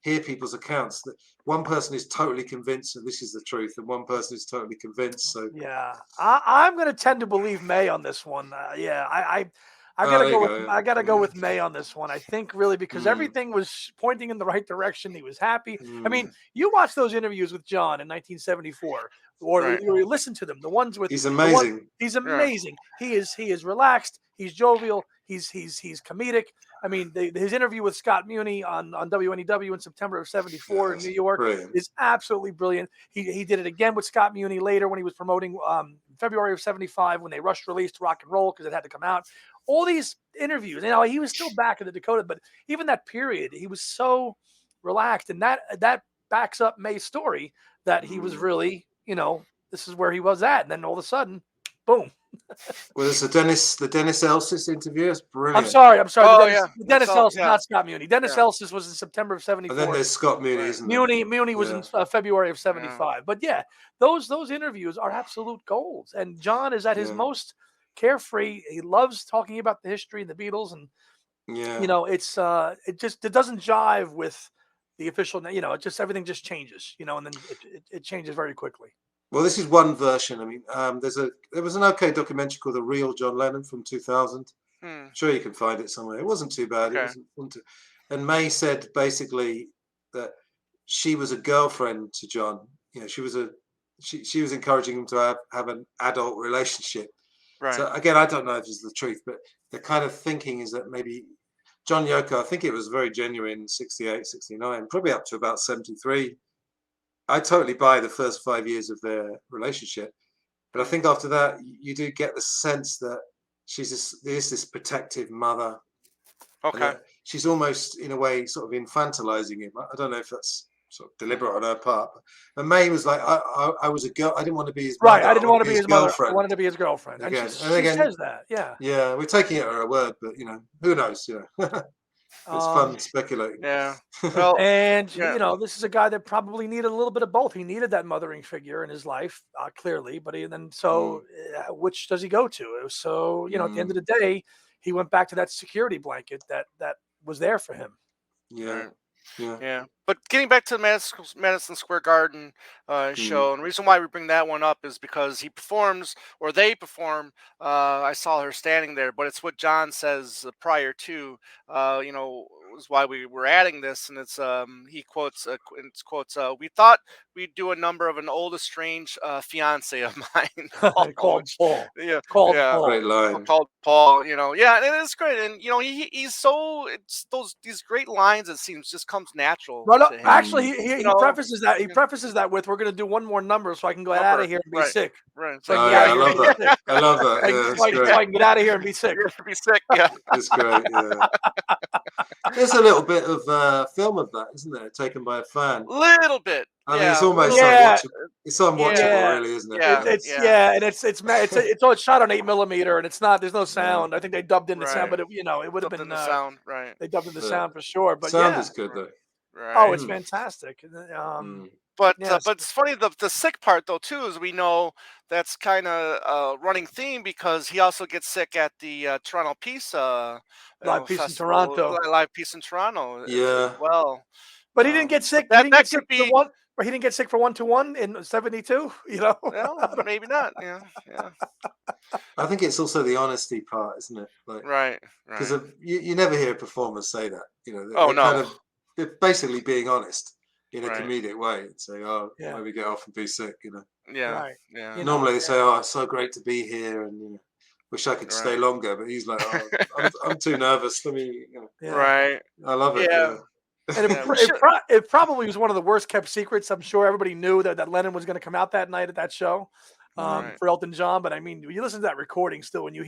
hear people's accounts, that one person is totally convinced that this is the truth, and one person is totally convinced. So Yeah, I'm going to tend to believe May on this one. Yeah, I gotta there go you with go, yeah. I gotta go with May on this one. I think really because Mm. everything was pointing in the right direction. He was happy. I mean, Mm. you watch those interviews with John in 1974, or Right. you listen to them. The ones with He's the amazing. he's amazing. He is relaxed. He's jovial. He's comedic. I mean, his interview with Scott Muni on WNEW in September of '74 in New York Brilliant. is absolutely brilliant. He did it again with Scott Muni later when he was promoting February of '75 when they rushed released Rock and Roll because it had to come out. All these interviews, you know, he was still back in the Dakota, but even that period, he was so relaxed, and that backs up May's story that he was really, you know, this is where he was at, and then all of a sudden, boom. Well, there's the Dennis Elsis interview. It's brilliant. I'm sorry. Oh, Dennis, yeah. Dennis That's all- Elsis, yeah. not Scott Muni. Dennis Yeah. Elsis was in September of And '74. then there's Scott Muni, Right. isn't there? Muni was in February of '75. But yeah, those interviews are absolute golds. And John is at his Yeah. most carefree. He loves talking about the history and the Beatles, and Yeah. you know, it doesn't jive with the official. You know, everything just changes. You know, and then it changes very quickly. Well, this is one version. I mean, there was an okay documentary called The Real John Lennon from 2000. Hmm. I'm sure you can find it somewhere. It wasn't too bad. Okay. It wasn't. And May said basically that she was a girlfriend to John. You know, she was encouraging him to have an adult relationship. Right. So again, I don't know if this is the truth, but the kind of thinking is that maybe John Yoko, I think it was very genuine, 68, 69, probably up to about 73. I totally buy the first 5 years of their relationship. But I think after that, you do get the sense that there's this protective mother, and Okay. that she's almost, in a way, sort of infantilizing him. I don't know if that's sort of deliberate on her part. But May was like, I was a girl. I didn't want to be his mother. Right. I didn't want want to be his mother. I girlfriend. wanted to be his girlfriend. And Again, she and again, says that. Yeah. Yeah, we're taking it at her word, but who knows? It's fun speculating. Yeah. Well, And yeah. this is a guy that probably needed a little bit of both. He needed that mothering figure in his life, clearly, but which does he go to? So at the end of the day, he went back to that security blanket that was there for him. Yeah. Right. Yeah. Yeah. But getting back to the Madison Square Garden show, and the reason why we bring that one up is because they perform. I saw her standing there, but it's what John says prior to, is why we were adding this, and it's he quotes, we thought we'd do a number of an old estranged fiance of mine, Paul, Called which, Paul. yeah, Called yeah. Paul. Great line. Called Paul, yeah, and it's great, and he's so these great lines. It seems just comes natural No, to him. actually, he know, prefaces that. He prefaces that with, "We're going to do one more number, so I can go out Number, of here and be right, sick. right. It's So I like, can get I out of here love and be that. sick. I love that. So Yeah, it's I great. can get out of here and be sick." you're gonna be sick, yeah. It's great. Yeah. There's a little bit of film of that, isn't there? Taken by a fan. Little bit, I mean, yeah, it's almost Yeah. unwatchable. It's unwatchable, Yeah. really, isn't it? Yeah. And it's shot on 8mm, and there's no sound. I think they dubbed in the sound, Right. but it would have Dubbed been in the sound, right, they dubbed in the Yeah. sound for sure. But Sound yeah, is good though. right. it's fantastic. But Yes. but it's funny, the sick part though too is we know that's kind of a running theme because he also gets sick at the Toronto Peace Live Peace in Festival, Toronto. Live Peace in Toronto as Yeah. well. But he didn't get But sick. He didn't that get sick could for be, one. But he didn't get sick for 1-1 in '72. well, maybe not. Yeah. I think it's also the honesty part, isn't it? Like, Right. because you never hear performers say that. Oh, they're no. they're basically being honest in a Right. comedic way and saying, "Oh, Yeah. maybe get off and be sick." Yeah. Right. Yeah. Normally they say, "Oh, it's so great to be here," and wish I could stay Right. longer. But he's like, "Oh, I'm too nervous. Let me." Yeah. Right. I love it. Yeah. And Yeah, we should- it probably was one of the worst kept secrets. I'm sure everybody knew that Lennon was going to come out that night at that show Right. for Elton John. But I mean, you listen to that recording still, when you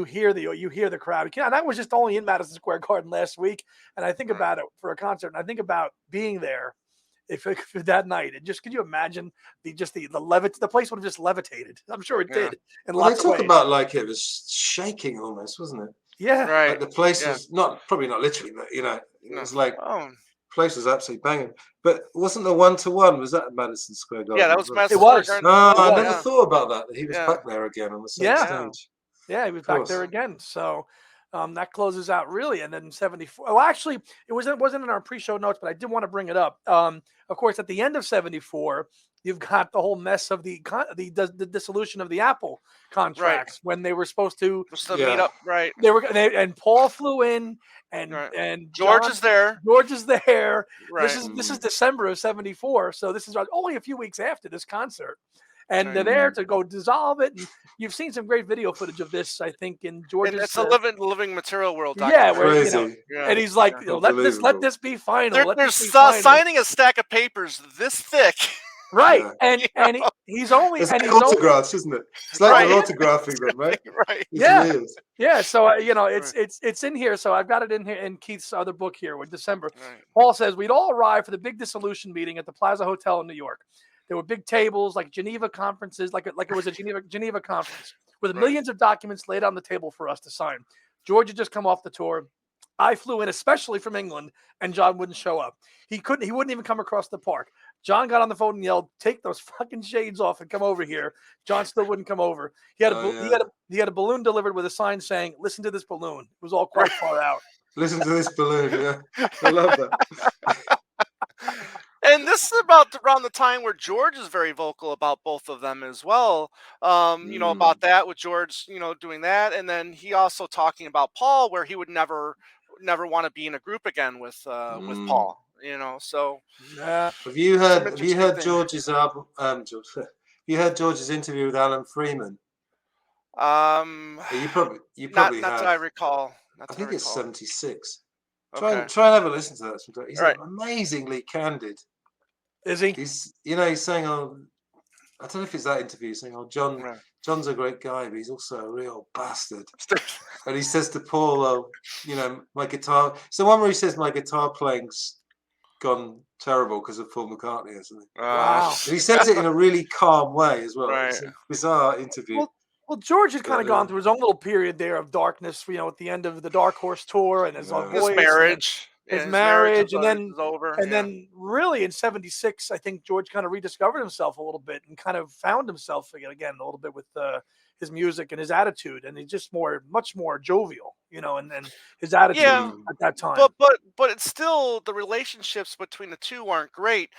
hear the crowd. And that was just only in Madison Square Garden last week. And I think about it for a concert, and I think about being there if that night. And just, could you imagine the place would have just levitated. I'm sure it did. And Well, they lots of talk ways. about like it was shaking almost, wasn't it? Yeah. Right. Like the place was probably not literally, but it was like Oh. place was absolutely banging. But wasn't the 1-1? Was that at Madison Square Garden? Yeah, that was Madison It was. Square No, Garden. I was, never thought about that. He was Yeah. back there again on the same Yeah. stage. Yeah, he was back there again. So that closes out really. And then 74. Oh, actually, it wasn't in our pre-show notes, but I did want to bring it up. Of course, at the end of 74, you've got the whole mess of the dissolution of the Apple contracts when they were supposed to meet up. Right. and Paul flew in and Right. and George John- is there. George is there. Right. This is December of 74. So this is only a few weeks after this concert. And Right. they're there to go dissolve it. And you've seen some great video footage of this, I think, in George's. And it's a living material world. Yeah, where, Crazy. and he's like, let this be final. They're signing a stack of papers this thick. Right, Yeah. and he's only It's and like he's autographs, isn't it? It's like they're autographing them, right? Right. It's Yeah. weird. yeah. So it's in here. So I've got it in here in Keith's other book here with December. Right. Paul says we'd all arrived for the big dissolution meeting at the Plaza Hotel in New York. There were big tables, like Geneva conferences, like it was a Geneva conference with millions of documents laid on the table for us to sign. George had just come off the tour. I flew in, especially from England, and John wouldn't show up. He wouldn't even come across the park. John got on the phone and yelled, "Take those fucking shades off and come over here." John still wouldn't come over. He had a balloon delivered with a sign saying, "Listen to this balloon." It was all quite far out. Listen to this balloon. Yeah, I love that. And this is about around the time where George is very vocal about both of them as well. About that with George, doing that, and then he also talking about Paul, where he would never want to be in a group again with Paul. So Yeah. Have you heard thing. George's album? George, have you heard George's interview with Alan Freeman? Um, You probably not have. that I recall. I think it's 76. Okay. Try and have a listen to that sometime. He's All right. amazingly candid. Is he? He's he's saying, oh, I don't know if it's that interview saying, oh, Right. John's a great guy, but he's also a real bastard. And he says to Paul, oh, my guitar. It's the one where he says my guitar playing's gone terrible because of Paul McCartney or something. Wow. And he says it in a really calm way as well. Right. It's a bizarre interview. Well, George had kind of But, gone through his own little period there of darkness, at the end of the Dark Horse tour and his Yeah. voice, His marriage. his Yeah, marriage, and is over. then really in '76, I think George kind of rediscovered himself a little bit and kind of found himself again a little bit with his music and his attitude, and he's just much more jovial, and his attitude Yeah. at that time. But it's still, the relationships between the two aren't great.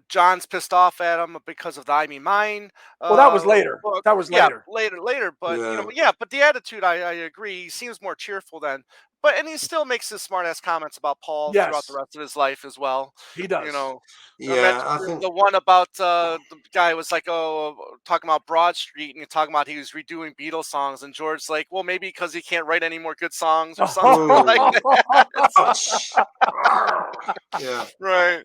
John's pissed off at him because of the I Mean Mine. Well, that was later. book. That was Yeah, later. later. But Yeah. but the attitude, I agree. He seems more cheerful then. And he still makes his smart ass comments about Paul throughout Yes, the rest of his life as well. he does. Yeah, I That's think the one about the guy was like, oh, talking about Broad Street, and talking about he was redoing Beatles songs, and George's like, well, maybe because he can't write any more good songs or something like that. yeah. Right.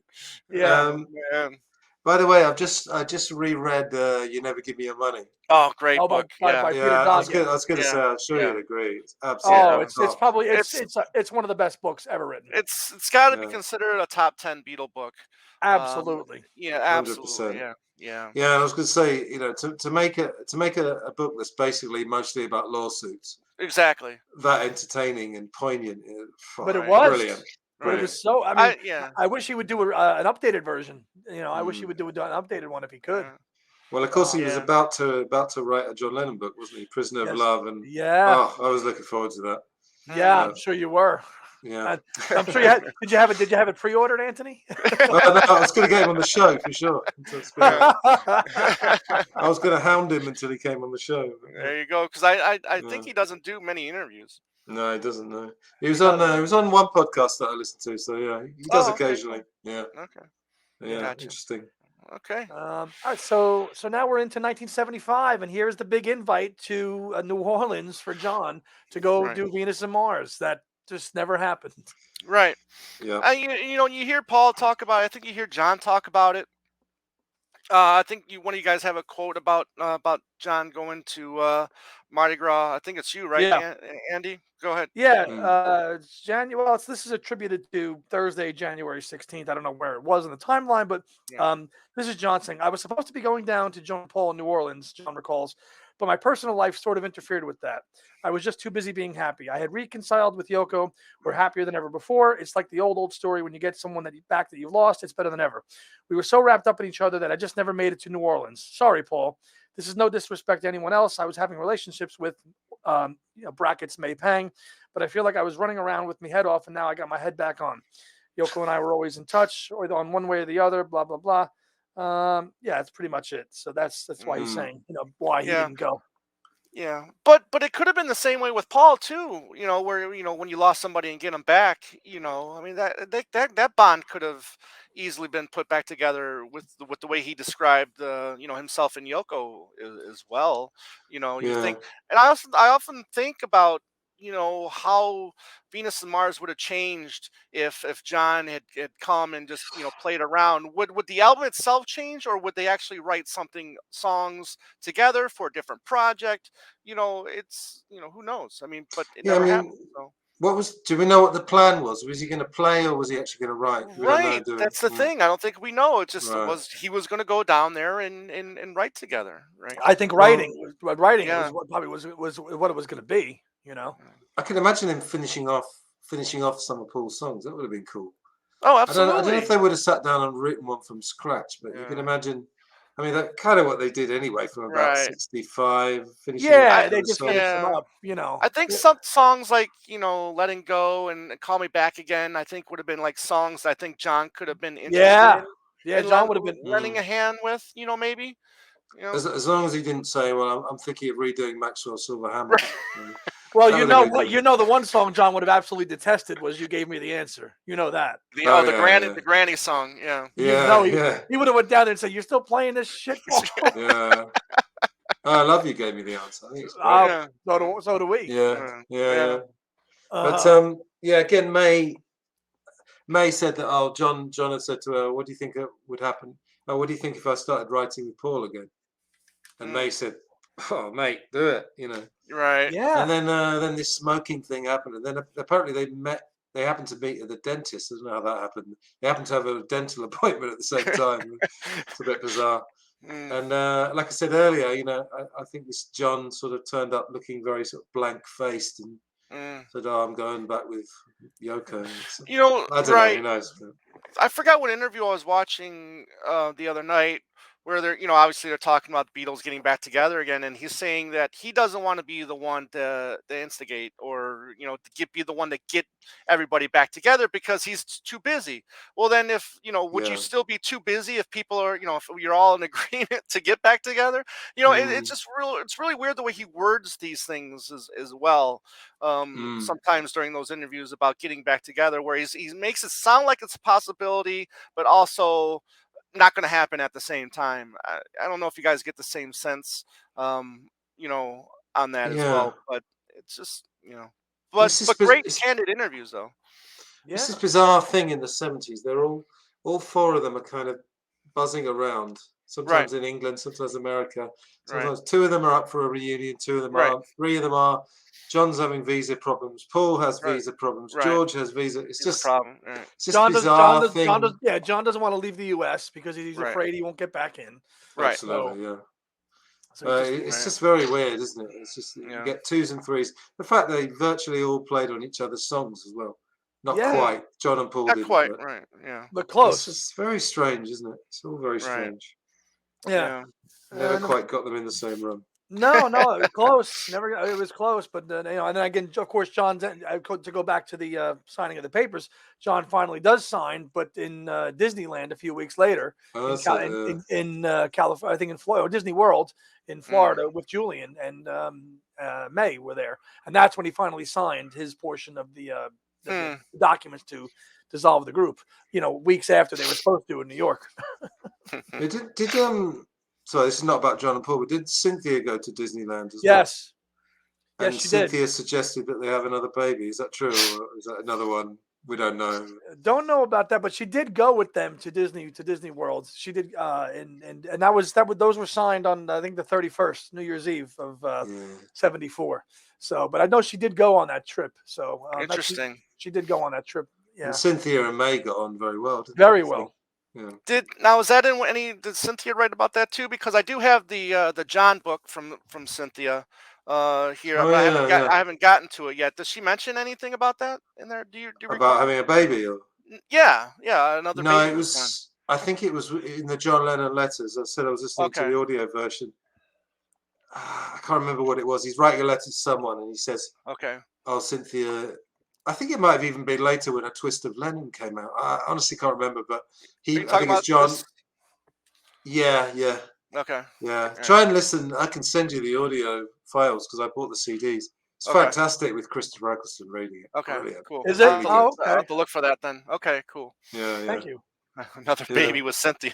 Yeah. Man. By the way, I just reread You Never Give Me Your Money. Oh, great Oh, book. by Yeah. Peter I was Doggett. going to Yeah. say, I'm sure Yeah. you'd agree. It's absolutely Oh, it's top. probably it's one of the best books ever written. It's got to be Yeah. considered a top 10 Beatle book. Absolutely. Yeah, 100%. absolutely. Yeah. Yeah, and I was going to say, to make a book that's basically mostly about lawsuits, Exactly. that entertaining and poignant, But it Right. was. brilliant. But it Brilliant. was so. I mean, Yeah. I wish he would do an updated version. I wish he would do an updated one if he could. Yeah. Well, of course, he was Yeah. about to write a John Lennon book, wasn't he? Prisoner of Yes. Love, and Yeah, I was looking forward to that. yeah, Yeah. I'm sure you were. Yeah. I'm sure you had. Did you have it pre-ordered, Anthony? No, I was going to get him on the show for sure. I was going to hound him until he came on the show. There you go. Because I think he doesn't do many interviews. No, he doesn't know. He was on one podcast that I listened to, so yeah, he does okay, occasionally. Yeah, Okay. yeah, Gotcha. interesting. Okay. All right, so now we're into 1975, and here's the big invite to New Orleans for John to go Right. do Venus and Mars. That just never happened. Right. Yeah, You hear Paul talk about it. I think you hear John talk about it. I think one of you guys have a quote about John going to Mardi Gras. I think it's you, right, Yeah. Andy? Go ahead. Yeah, Mm. this is attributed to Thursday, January 16th. I don't know where it was in the timeline, but Yeah. this is John saying, I was supposed to be going down to Joan Paul in New Orleans, John recalls, but my personal life sort of interfered with that. I was just too busy being happy. I had reconciled with Yoko. We're happier than ever before. It's like the old story. When you get someone that you've lost, it's better than ever. We were so wrapped up in each other that I just never made it to New Orleans. Sorry, Paul. This is no disrespect to anyone else. I was having relationships with, brackets May Pang, but I feel like I was running around with my head off, and now I got my head back on. Yoko and I were always in touch, or on one way or the other. Blah blah blah. Yeah, that's pretty much it. So that's why he's saying, why he Yeah. didn't go. Yeah, but it could have been the same way with Paul too. Where when you lost somebody and get them back. I mean that bond could have easily been put back together with the way he described himself and Yoko as well. You Yeah. think, and I often think about how Venus and Mars would have changed if John had come and just played around. Would the album itself change, or would they actually write songs together for a different project? It's who knows. I mean, but it Yeah, I never mean, happened. So. do we know what the plan was? Was he going to play, or was he actually going to write? We don't know, Right, do we? that's the Yeah. thing. I don't think we know. It just Right. he was going to go down there and write together, right? I think Well, writing Yeah. was what probably was what it was going to be. I can imagine him finishing off some of Paul's songs. That would have been cool. Oh, I don't know absolutely. if they would have sat down and written one from scratch, but you can Yeah. imagine. I mean, that's kind of what they did anyway, from about Right. 65, finishing Yeah, off they those just songs. finished them Yeah. up. I think some songs like Letting Go and Call Me Back Again, I think would have been like songs I think John could have been interested Yeah, in. yeah. And John would have been. lending a hand with, maybe. As long as he didn't say, "Well, I'm thinking of redoing Maxwell Silver Hammer." Well, That would have been good. the one song John would have absolutely detested was "You Gave Me the Answer." You know that. The Oh, the yeah, granny yeah. the granny song, yeah. Yeah, He would have went down there and said, "You're still playing this shit." Paul?" yeah. Oh, I love You Gave Me the Answer. I think it's great. Oh, Yeah. so do we. Yeah. Yeah. But yeah, again, May said that. Oh, John had said to her, "What do you think would happen? Oh, what do you think if I started writing with Paul again?" And May said, "Oh, mate, do it," you know. Right. Yeah. And then this smoking thing happened, and then apparently they met. They happened to meet at the dentist. I don't know how that happened. They happened to have a dental appointment at the same time. It's a bit bizarre. And like I said earlier, you know, I think this John sort of turned up looking very sort of blank-faced and said, "Oh, I'm going back with Yoko." You know, I don't know. right. Who knows? I forgot what interview I was watching the other night where they're, you know, obviously they're talking about the Beatles getting back together again, and he's saying that he doesn't want to be the one to instigate or, you know, be the one to get everybody back together because he's too busy. Well, then if, you know, would you Yeah. still be too busy if people are, you know, if you're all in agreement to get back together? You know, it's just it's really weird the way he words these things as well. Sometimes during those interviews about getting back together, where he makes it sound like it's a possibility, but also not going to happen at the same time. I don't know if you guys get the same sense, you know, on that as Yeah. well. But it's just, you know, It's but just great candid interviews though. It's this Yeah. bizarre thing in the 70s. They're all four of them are kind of buzzing around. Right, Sometimes in England, sometimes America. right, Sometimes two of them are up for a reunion, two of them right, aren't, three of them are. John's having visa problems. Paul has right, visa problems. right. George has visa. He's a problem. Right, It's this John does. John bizarre does. John does. thing. Yeah. John doesn't want to leave the U.S. because he's right, afraid he won't get back in. right. So, Absolutely, yeah. so he just. It's Right. just very weird, isn't it? It's just you Yeah. get twos and threes. The fact they virtually all played on each other's songs as well. Not Yeah. quite. John and Paul Not didn't, quite. but Right. Yeah. But it's close. just very strange, isn't it? It's all very Right. strange. Yeah. Yeah. Never And quite got them in the same room. no, it was close. Never. It was close, but you know, and then again, of course, John's to go back to the signing of the papers. John finally does sign, but in Disneyland a few weeks later, Oh, in that's it, California, I think in Florida, Disney World in Florida, with Julian and May were there, and that's when he finally signed his portion of the documents to dissolve the group. You know, weeks after they were supposed to in New York. Sorry, this is not about John and Paul, but did Cynthia go to Disneyland as well? Yes, yes, And she did. Cynthia suggested that they have another baby. Is that true, or is that another one? We don't know. Don't know about that, but she did go with them to Disney World. She did, and those were signed on I think the 31st, New Year's Eve of '74. So, but I know she did go on that trip. So Interesting. She did go on that trip. Yeah, And Cynthia and May got on very well, didn't very they? well. Yeah. Is that in any? Did Cynthia write about that too? Because I do have the John book from Cynthia here, Oh but yeah. I haven't gotten to it yet. Does she mention anything about that in there? Do you About recall? having a baby, or Yeah, another no? baby It was born. was. I think it was in the John Lennon letters. I said I was listening to Okay, the audio version. I can't remember what it was. He's writing a letter to someone, and he says, okay, "Oh, Cynthia." I think it might have even been later when A Twist of Lennon came out. I honestly can't remember, but are you I talking think it's about John. this? Yeah. Okay, Yeah. right. Try and listen. I can send you the audio files because I bought the CDs. It's Okay, fantastic with Christopher Eccleston reading it. okay, Brilliant. cool. Is it? Really Oh, good. I'll okay. have to look for that then. Okay, cool. Yeah. Thank you. Another Yeah. baby with Cynthia.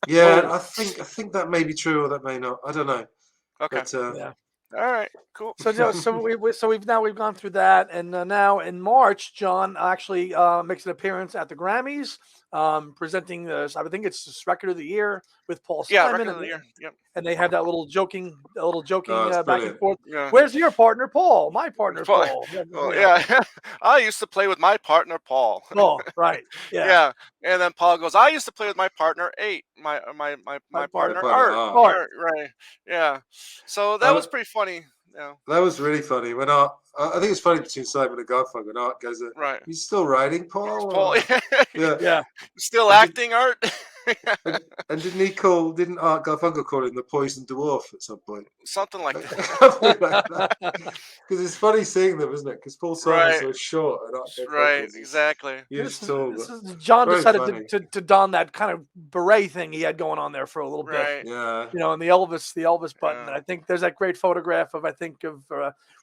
Yeah. Whoa. I think that may be true or that may not. I don't know. Okay, But Yeah. all right, cool. We've gone through that, and now in March, John actually makes an appearance at the Grammys, presenting I think it's this record of the year with Paul Yeah, Simon, record of the year. Yep. and they had that little joking oh, it's back and brilliant. forth. Yeah. Where's your partner, Paul? My partner, Paul- Paul. You Oh know, yeah, I used to play with my partner Paul. Paul, right? Yeah, Yeah, and then Paul goes, I used to play with my partner my my partner partner Art. Art. Art. Right. Yeah. So that I, was pretty funny. Yeah. that was really funny. When I think it's funny between Simon and Garfunkel, and Art goes, Right. "You still writing, Paul?" Paul. Yeah. Yeah, Still And, did, acting Art. and didn't Art Garfunkel call him the Poison Dwarf at some point? Something like that. Something like that. Because it's funny seeing them, isn't it? Because Paul Simon's Right. so short and Art Right. Garfunkel's Exactly. huge tall. this But is John very decided funny. to don that kind of beret thing he had going on there for a little bit. Right. Yeah. You know, and the Elvis button. Yeah. And I think there's that great photograph of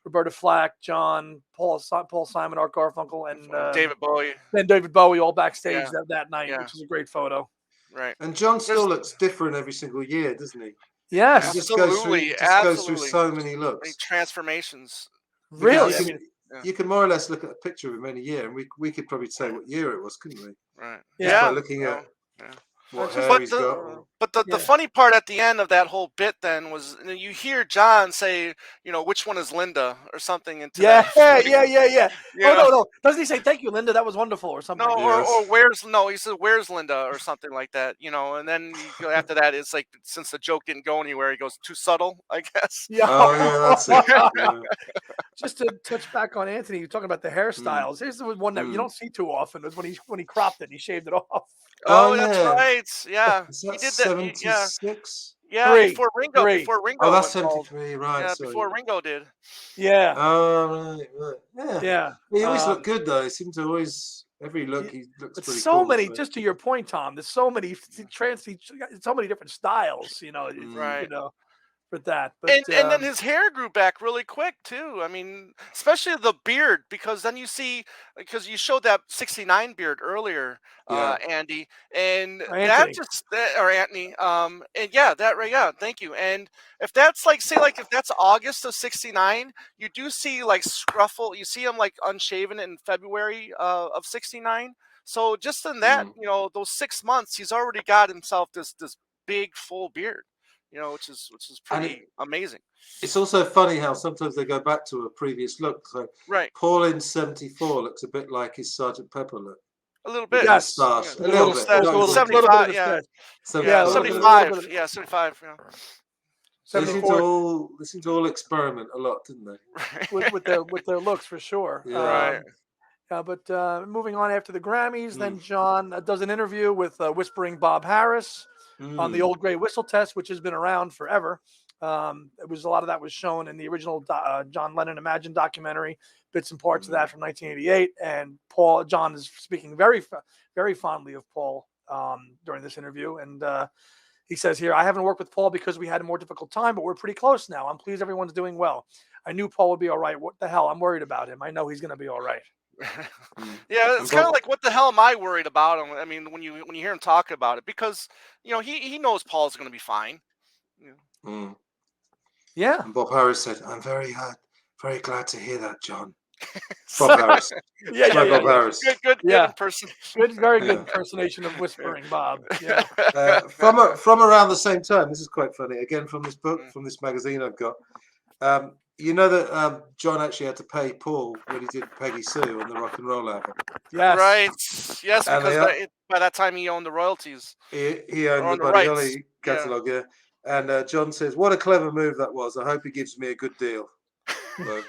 Roberta Flack, John, Paul Simon, Art Garfunkel, and David Bowie. then David Bowie all backstage Yeah. that night, Yeah. which is a great photo. Right. And John still There's- looks different every single year, doesn't he? He Yes, just goes through Absolutely. just goes through Absolutely. so many Many looks. transformations. really. Because I you mean, Yeah. you can more or less look at a picture of him any year, and we could probably say what year it was, couldn't we? Right. Just Yeah. by looking at Yeah. what just hair But he's got. Or, the Yeah. funny part at the end of that whole bit then was you hear John say, which one is Linda or something into Yeah, that. yeah. You Oh know, no. Doesn't he say thank you, Linda? That was wonderful, or something no, like that? or yes. where's no? He said, "Where's Linda?" or something like that. And then you go after that, it's like since the joke didn't go anywhere, he goes too subtle, I guess. Yeah. Oh yeah, that's it. Yeah. Just to touch back on Anthony, you're talking about the Mm, hairstyles. Here's the one that you mm. don't see too often. Was when he cropped it, he shaved it off. Oh Oh, that's yeah, right. Yeah, is he that did that. Yeah, 76? yeah. Three, Before Ringo, three. before Oh, Ringo that's went bald. 73. Right, Yeah, sorry. before Ringo did. Yeah, Oh right. Yeah. yeah. He always looked good though. He seemed to always every look y- he looks But pretty so cool. many, So. just to your point, Tom. There's so many so many different styles. Mm. Right. For that. But And then his hair grew back really quick too. I mean, especially the beard, because then you see, because you showed that '69 beard earlier, Yeah. Andy, and that Anthony, just or Anthony, and yeah, that right, yeah, thank you. And if that's like, say, like if that's August of '69, you do see like scruffle. You see him like unshaven in February of '69. So just in that, Mm. those 6 months, he's already got himself this big full beard. Which is And pretty amazing. it's also funny how sometimes they go back to a previous look. So Right. Paul in '74 looks a bit like his Sergeant Pepper look A little with bit. the yes, moustache. Yeah. A with a little little, bit, just not a exactly. little bit of 75, a yeah. sketch. Yeah, a 74. little Look bit, at a little that. 75. bit of Yeah, 75, yeah. So they seem to 74 all experiment a lot, didn't they? with their looks for sure. Yeah. Right. But moving on after the Grammys, Mm. then John does an interview with Whispering Bob Harris on the Mm. Old Grey Whistle Test, which has been around forever. It was a lot of that was shown in the original John Lennon Imagine documentary, bits and parts of that from 1988. And John is speaking very fondly of Paul during this interview, and he says here, "I haven't worked with Paul because we had a more difficult time, but we're pretty close now. I'm pleased everyone's doing well. I knew Paul would be all right. What the hell? I'm worried about him. I know he's going to be all right." Mm. Yeah, And it's kind of Bob, like, what the hell am I worried about him? I mean, when you hear him talk about it, because he knows Paul's going to be fine. Yeah. mm. Yeah. And Bob Harris said, "I'm very glad to hear that, John." So- Bob Harris. yeah, It's my yeah, Bob yeah. Harris. Good Yeah. impersonation. Very good Yeah. impersonation of Whispering Bob. Yeah. From around the same time, this is quite funny. Again, from this book, Mm. from this magazine I've got. You know that John actually had to pay Paul when he did Peggy Sue on the rock and roll album. Yes. Right. Yes, And because they, by that time he owned the royalties he owned or the on the Buddy rights. Holly Yeah. catalogue, yeah. And John says, "What a clever move that was. I hope he gives me a good deal." So,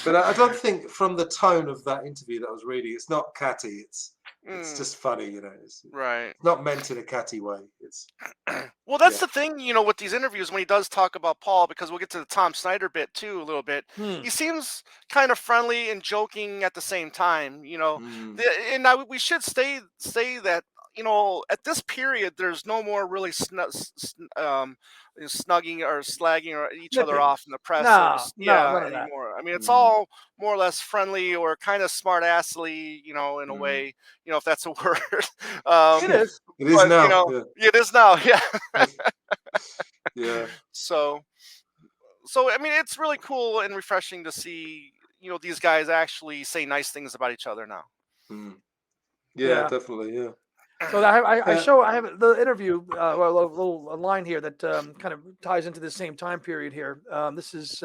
but I don't think from the tone of that interview that I was reading, it's not catty. It's Mm, just funny, you know. It's right. not meant in a catty way. It's Well, that's yeah. the thing, with these interviews when he does talk about Paul, because we'll get to the Tom Snyder bit too a little bit. Hmm. He seems kind of friendly and joking at the same time, Mm, And we should say that at this period there's no more really snugging or slagging or each other Nipping. off in the press or No, none of that. anymore. I mean, it's mm. all more or less friendly or kind of smart assly, in a Mm. way, if that's a word. It is. It is But now. it is now, yeah. Yeah. So I mean, it's really cool and refreshing to see these guys actually say nice things about each other now. Mm. Yeah, Yeah. definitely. Yeah. So I have the interview, a little line here that kind of ties into the same time period here. This is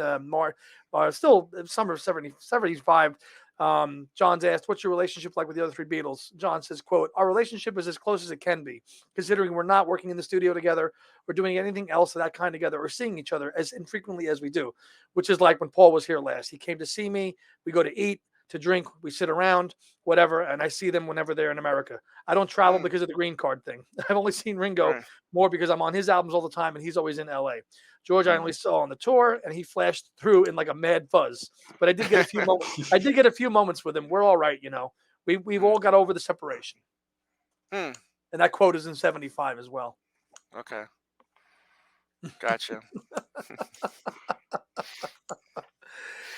still summer of 75. John's asked, "What's your relationship like with the other three Beatles?" John says, "Quote, our relationship is as close as it can be, considering we're not working in the studio together or doing anything else of that kind together or seeing each other as infrequently as we do," which is like when Paul was here last. He came to see me. We go to eat, to drink, we sit around, whatever, and I see them whenever they're in America. I don't travel because of the green card thing. I've only seen Ringo Right. more because I'm on his albums all the time and he's always in LA. George I only saw on the tour and he flashed through in like a mad buzz. But I did get a few moments. I did get a few moments with him. We're all right, We've all got over the separation. Hmm. And that quote is in 75 as well. Okay. Gotcha.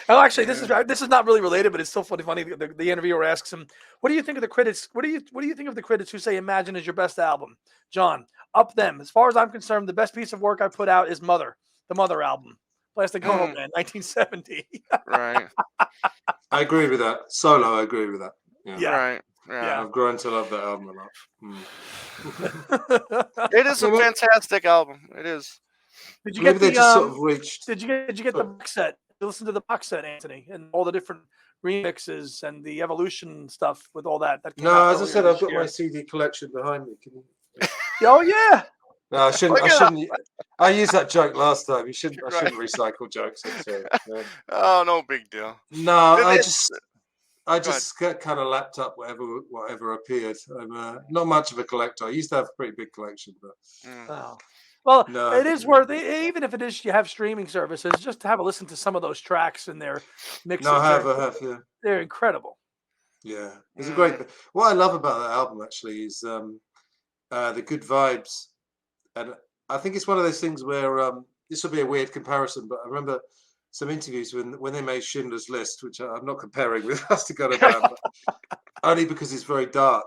Oh, actually, this is not really related, but it's still funny. The interviewer asks him, "What do you think of the critics? What do you think of the critics who say Imagine is your best album?" John, up them. As far as I'm concerned, the best piece of work I put out is the Mother album. Plastic Ono Band, 1970. Right. I agree with that. Solo, I agree with that. Yeah. Yeah. Right. Yeah. I've grown to love that album a lot. It is a Yeah, fantastic album. It is. Did you maybe get they the just sort of reached. Did you get the Sorry. box set? Listen to the box set, Anthony, and all the different remixes and the Evolution stuff with all that. That came No, out as I earlier said, this I've got my year. CD collection behind me. Can you... Oh yeah. No, I shouldn't. I Look it shouldn't. I used that joke last time. You shouldn't. I Right. shouldn't recycle jokes. I'm sorry. Oh, no big deal. No, I It's- just kind of lapped up whatever appeared. I'm not much of a collector. I used to have a pretty big collection, but Oh. Well, No. it is worth even if it is you have streaming services, just to have a listen to some of those tracks and their mixes. no, I have. Yeah, They're incredible. yeah. It's a great. What I love about that album actually is the good vibes, and I think it's one of those things where this will be a weird comparison, but I remember some interviews when they made Schindler's List, which I'm not comparing with Us to Go to Band, but only because it's very dark.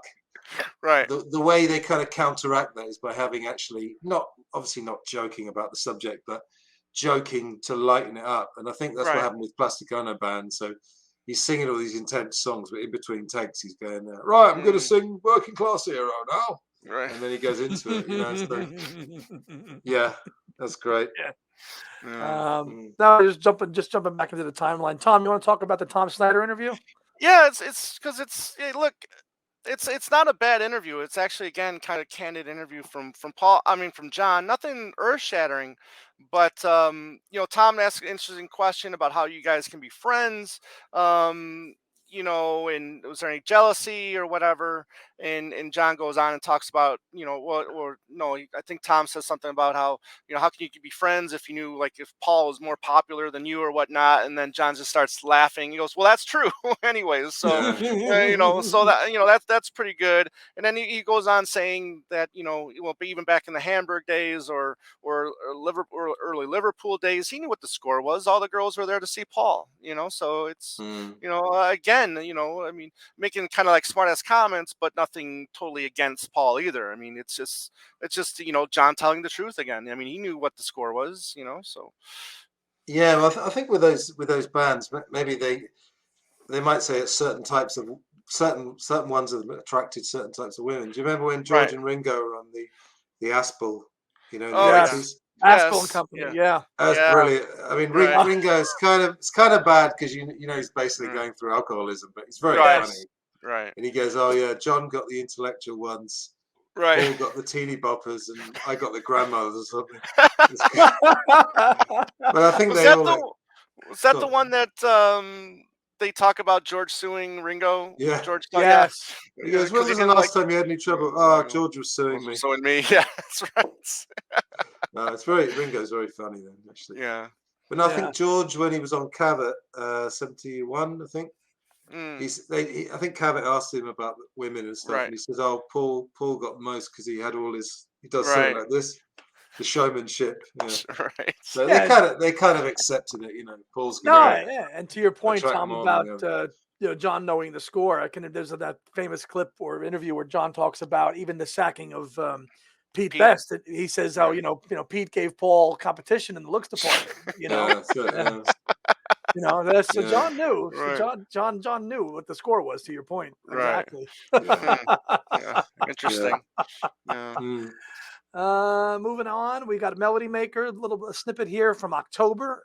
Right. The way they kind of counteract that is by having actually obviously not joking about the subject, but joking to lighten it up. And I think that's Right. what happened with Plastic Ono Band. So he's singing all these intense songs, but in between takes he's going, right, I'm going to sing Working Class Hero now. Right. And then he goes into it, So, yeah, that's great. Now just jumping back into the timeline. Tom, you want to talk about the Tom Snyder interview? Yeah, it's because look, it's not a bad interview. It's actually again kind of candid interview from Paul. I mean from John. Nothing earth shattering, but Tom asked an interesting question about how you guys can be friends. And was there any jealousy or whatever? And John goes on and talks about, I think Tom says something about how can you be friends if you knew, like, if Paul was more popular than you or whatnot? And then John just starts laughing. He goes, well, that's true. Anyways, so so that that's pretty good. And then he goes on saying that even back in the Hamburg days or Liverpool, or early Liverpool days, he knew what the score was. All the girls were there to see Paul. So it's again, I mean, making kind of like smart ass comments, but nothing totally against Paul either. I mean, it's just John telling the truth again. I mean, he knew what the score was, so. Yeah, well, I think with those bands, maybe they might say it's certain ones have attracted certain types of women. Do you remember when George and Ringo were on the Aspel, in the 80s? Aspel and Company, yeah. That's brilliant. I mean, Ringo is it's kind of bad because he's basically going through alcoholism, but he's very funny. Right. And he goes, "Oh yeah, John got the intellectual ones, right. Paul got the teeny boppers, and I got the grandmothers or something." But I think was that the one that they talk about George suing Ringo? Yeah. George. Yes. He goes, "When was the last time you had any trouble?" "Oh, George was suing me." Suing me. Yeah, that's right. No, Ringo's very funny then, actually. Yeah. But no, I think George, when he was on Cavett, 71, I think. I think Cavett asked him about women and stuff, and he says, "Oh, Paul got most because he does something like this, the showmanship." Yeah. Right. So they kind of accepted it, Paul's gonna And to your point, Tom, about John knowing the score, there's that famous clip or interview where John talks about even the sacking of Pete Best. He says how Pete gave Paul competition in the looks department. So John knew. Right. So John knew what the score was. To your point, right. Exactly. Yeah. Interesting. Yeah. Moving on, we got a Melody Maker. A snippet here from October.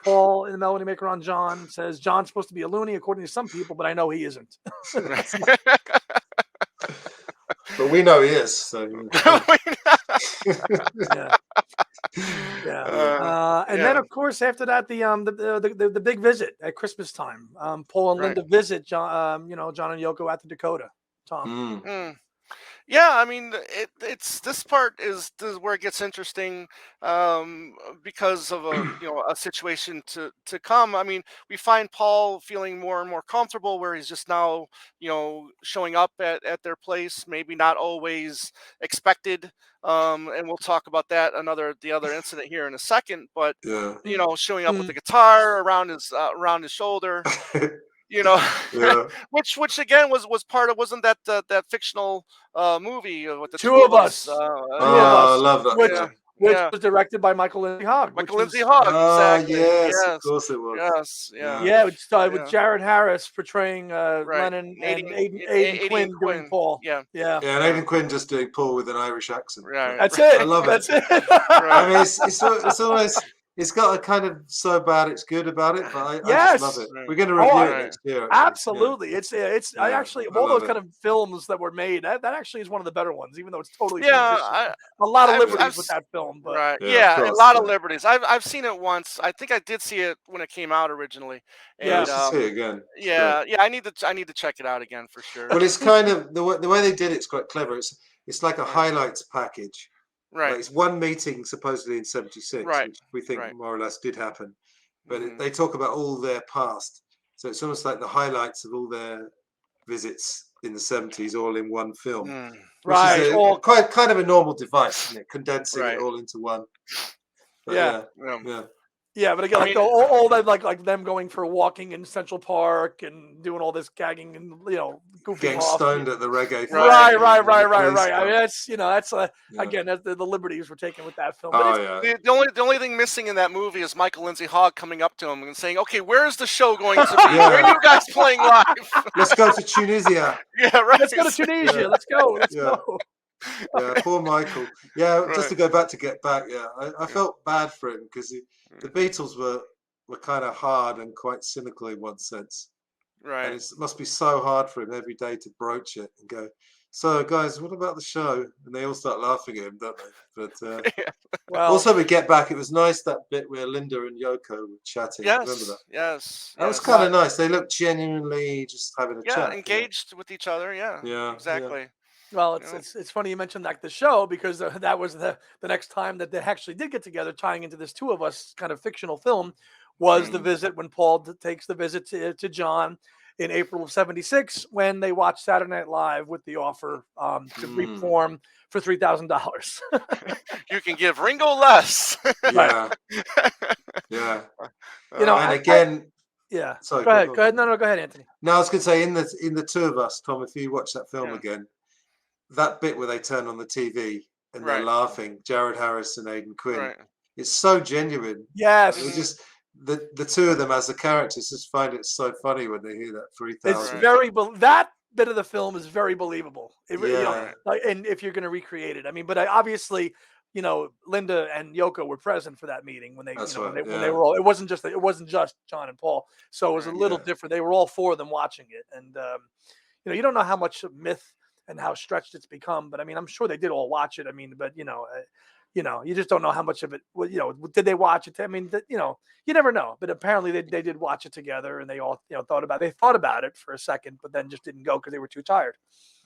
Paul in the Melody Maker on John says John's supposed to be a loony according to some people, but I know he isn't. But we know he is. So. And then, of course, after that, the big visit at Christmas time. Paul and Linda visit John, John and Yoko at the Dakota. Tom. Yeah, I mean, it's this part is where it gets interesting because of a situation to come. I mean, we find Paul feeling more and more comfortable where he's just now showing up at their place, maybe not always expected. And we'll talk about that the other incident here in a second. But showing up with the guitar around his shoulder. Which again was part of, wasn't that that fictional movie with the two of us? I love that. which Yeah. was directed by Michael Lindsay Hogg, which Michael Lindsay was Hogg, Oh, exactly. yes, of Yes. course it was. Yes. Yeah. yeah, which started with Yeah. Jared Harris portraying Right. Lennon and Aiding, Aidan Aiding Quinn doing Quinn. Paul. Yeah. Yeah, Yeah, and Yeah. Aidan Quinn just doing Paul with an Irish accent. Right. that's I it. love That's it. it. I mean, it's almost, it's got a kind of so bad it's good about it, but I just love Yes. it. Right. We're going to Oh, review I- it Right. next year. Actually. Absolutely. It's I Yeah, actually of I all those love kind it. of films that were made, that actually is one of the better ones, even though it's totally Yeah. fictitious. A lot of I've liberties with that film, but right. Yeah, of Yeah, a course. lot of Yeah. liberties. I've seen it once. I think I did see it when it came out originally. Yeah, you And should see it again. It's great. yeah, I need to check it out again for sure. Well, it's kind of the way they did it's quite clever. It's like a Right. highlights package. Like Right. it's one meeting supposedly in '76, Right. which we think Right. more or less did happen, but Mhm. they talk about all their past. So it's almost like the highlights of all their visits in the '70s, all in one film, Mm. which right. is All quite kind of a normal device, isn't it? Condensing Right. it all into one. But yeah. Yeah. Yeah, but again, I like mean, all that, like them going for walking in Central Park and doing all this gagging and goofing getting off. stoned at the reggae Right, festival right, and right, the right, police right. I car. mean, that's Yeah. again, that's the liberties were taken with that film. But Oh it's, yeah. the only thing missing in that movie is Michael Lindsay Hogg coming up to him and saying, "Okay, where's the show going to be? Yeah. Where are you guys playing live?" Let's go to Tunisia. Yeah, right. let's go to Tunisia. Yeah. Let's go. Let's Yeah. go. Yeah, poor Michael. Yeah, just to Right. go back to Get Back. Yeah, I Yeah. felt bad for him because the Mm. Beatles were kind of hard and quite cynical in one sense, and Right. it must be so hard for him every day to broach it and go, "So, guys, what about the show?" And they all start laughing at him, don't they? But Yeah. Well, also, with Get Back, it was nice that bit where Linda and Yoko were chatting. Remember Yes. that? Yes. That was Yes. kind of nice. They looked genuinely just having a Yeah, chat. engaged with each other. Yeah. Yeah. Exactly. well, You know? it's funny you mentioned like the show because that was the next time that they actually did get together, tying into this Two of Us kind of fictional film, was the Mm. visit when Paul takes the visit to John in April of '76 when they watched Saturday Night Live with the offer to Mm. reform for $3,000. You can give Ringo less. Yeah. Yeah. You know, And I- again, Yeah. sorry. Go ahead. Go ahead. No, go ahead, Anthony. No, I was going to say in the Two of Us, Tom. If you watch that film Yeah. again, that bit where they turn on the TV and they're Right. laughing, Jared Harris and Aidan Quinn. Right. It's so genuine. Yes. It was just the two of them as the characters just find it so funny when they hear that It's 3,000. very that bit of the film is very believable. It, Yeah. you know, like, and if you're going to recreate it, I mean, but obviously, Linda and Yoko were present for that meeting when they, That's when right, they, when they yeah. were all. It wasn't just John and Paul, so it was a Right. little Yeah. different. They were all four of them watching it, and you don't know how much myth and how stretched it's become. But I mean, I'm sure they did all watch it. I mean, but you just don't know how much of it. Well, did they watch it? I mean, you never know. But apparently, they did watch it together, and they all thought about it for a second, but then just didn't go because they were too tired.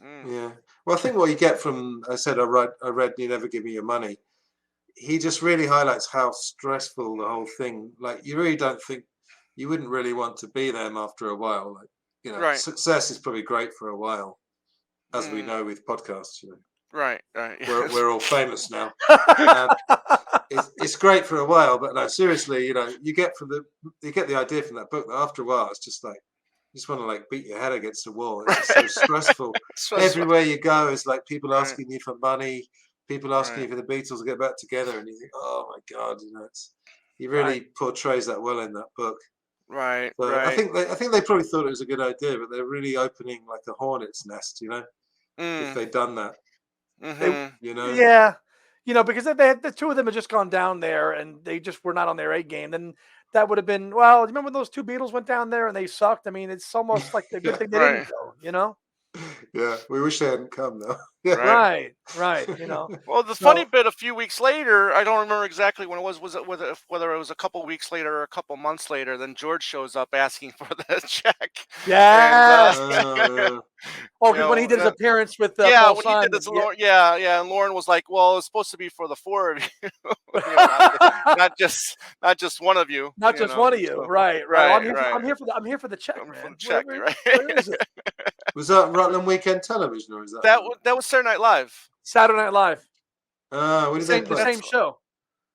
Mm. Yeah. Well, I think what you get from I read You Never Give Me Your Money. He just really highlights how stressful the whole thing. Like you really don't think you wouldn't really want to be them after a while. Like Right. success is probably great for a while, as we Mm. know with podcasts. Right. Right. We're all famous now. It's great for a while, but no, seriously, you get the idea from that book that after a while it's just like you just want to like beat your head against the wall. It's just so stressful. Everywhere you go is like people Right. asking you for money, people asking you Right. for the Beatles to get back together, and you think, oh my God, he really portrays that well in that book. Right. So Right. I think they probably thought it was a good idea, but they're really opening like a hornet's nest, if Mm. they'd done that, Mhm. Yeah, because the two of them had just gone down there and they just were not on their A game. Then that would have been well. Remember when those two Beatles went down there and they sucked? I mean, it's almost like a good thing they Right. didn't go. Yeah, we wish they hadn't come though. Yeah. Right. Right. Well, the So- funny bit, a few weeks later, I don't remember exactly when it was. Was it whether it was a couple weeks later or a couple months later? Then George shows up asking for the check. Yeah. Oh, Oh, you when he know, did his appearance with Yeah, Paul when Simon. he did this, Yeah. yeah, and Lauren was like, "Well, it's supposed to be for the four of you, not just one of you, Not just one of you, so- right? right, Well, right. I'm here for the check, For man. the check, Where right? is it? was that Rutland Weekend Television or is that? That was Saturday Night Live. Saturday Night Live. What The did they same, the play? same show.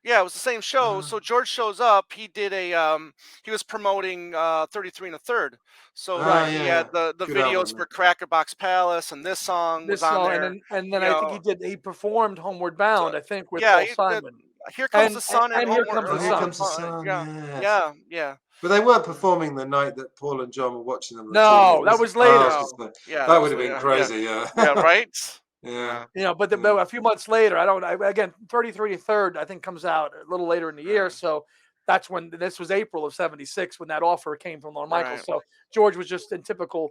Yeah, it was the same show. Uh, So George shows up. He did a he was promoting 33 and a third. So ah, Right. he yeah, had yeah. the Good videos album. for Crackerbox Palace, and this song was This on song, there. and then You I think know, he performed Homeward so Bound, I think, with yeah, Paul Simon. Here Comes the Sun and And Here Comes Oh, the Here Sun. Homeward Comes the Bound. Sun. Yeah, Yes. yeah, yeah. But they weren't performing the night that Paul and John were watching them on the TV, No, that was it? was Oh, I later. was No, gonna say, yeah, that that would was have been yeah, crazy. Yeah. yeah, right. Yeah. Yeah, but, Yeah. a few months later, again, 33 Third, I think, comes out a little later in the year. Yeah. So that's when this was April of '76 when that offer came from Lorne Michaels. Right, So George was just in typical,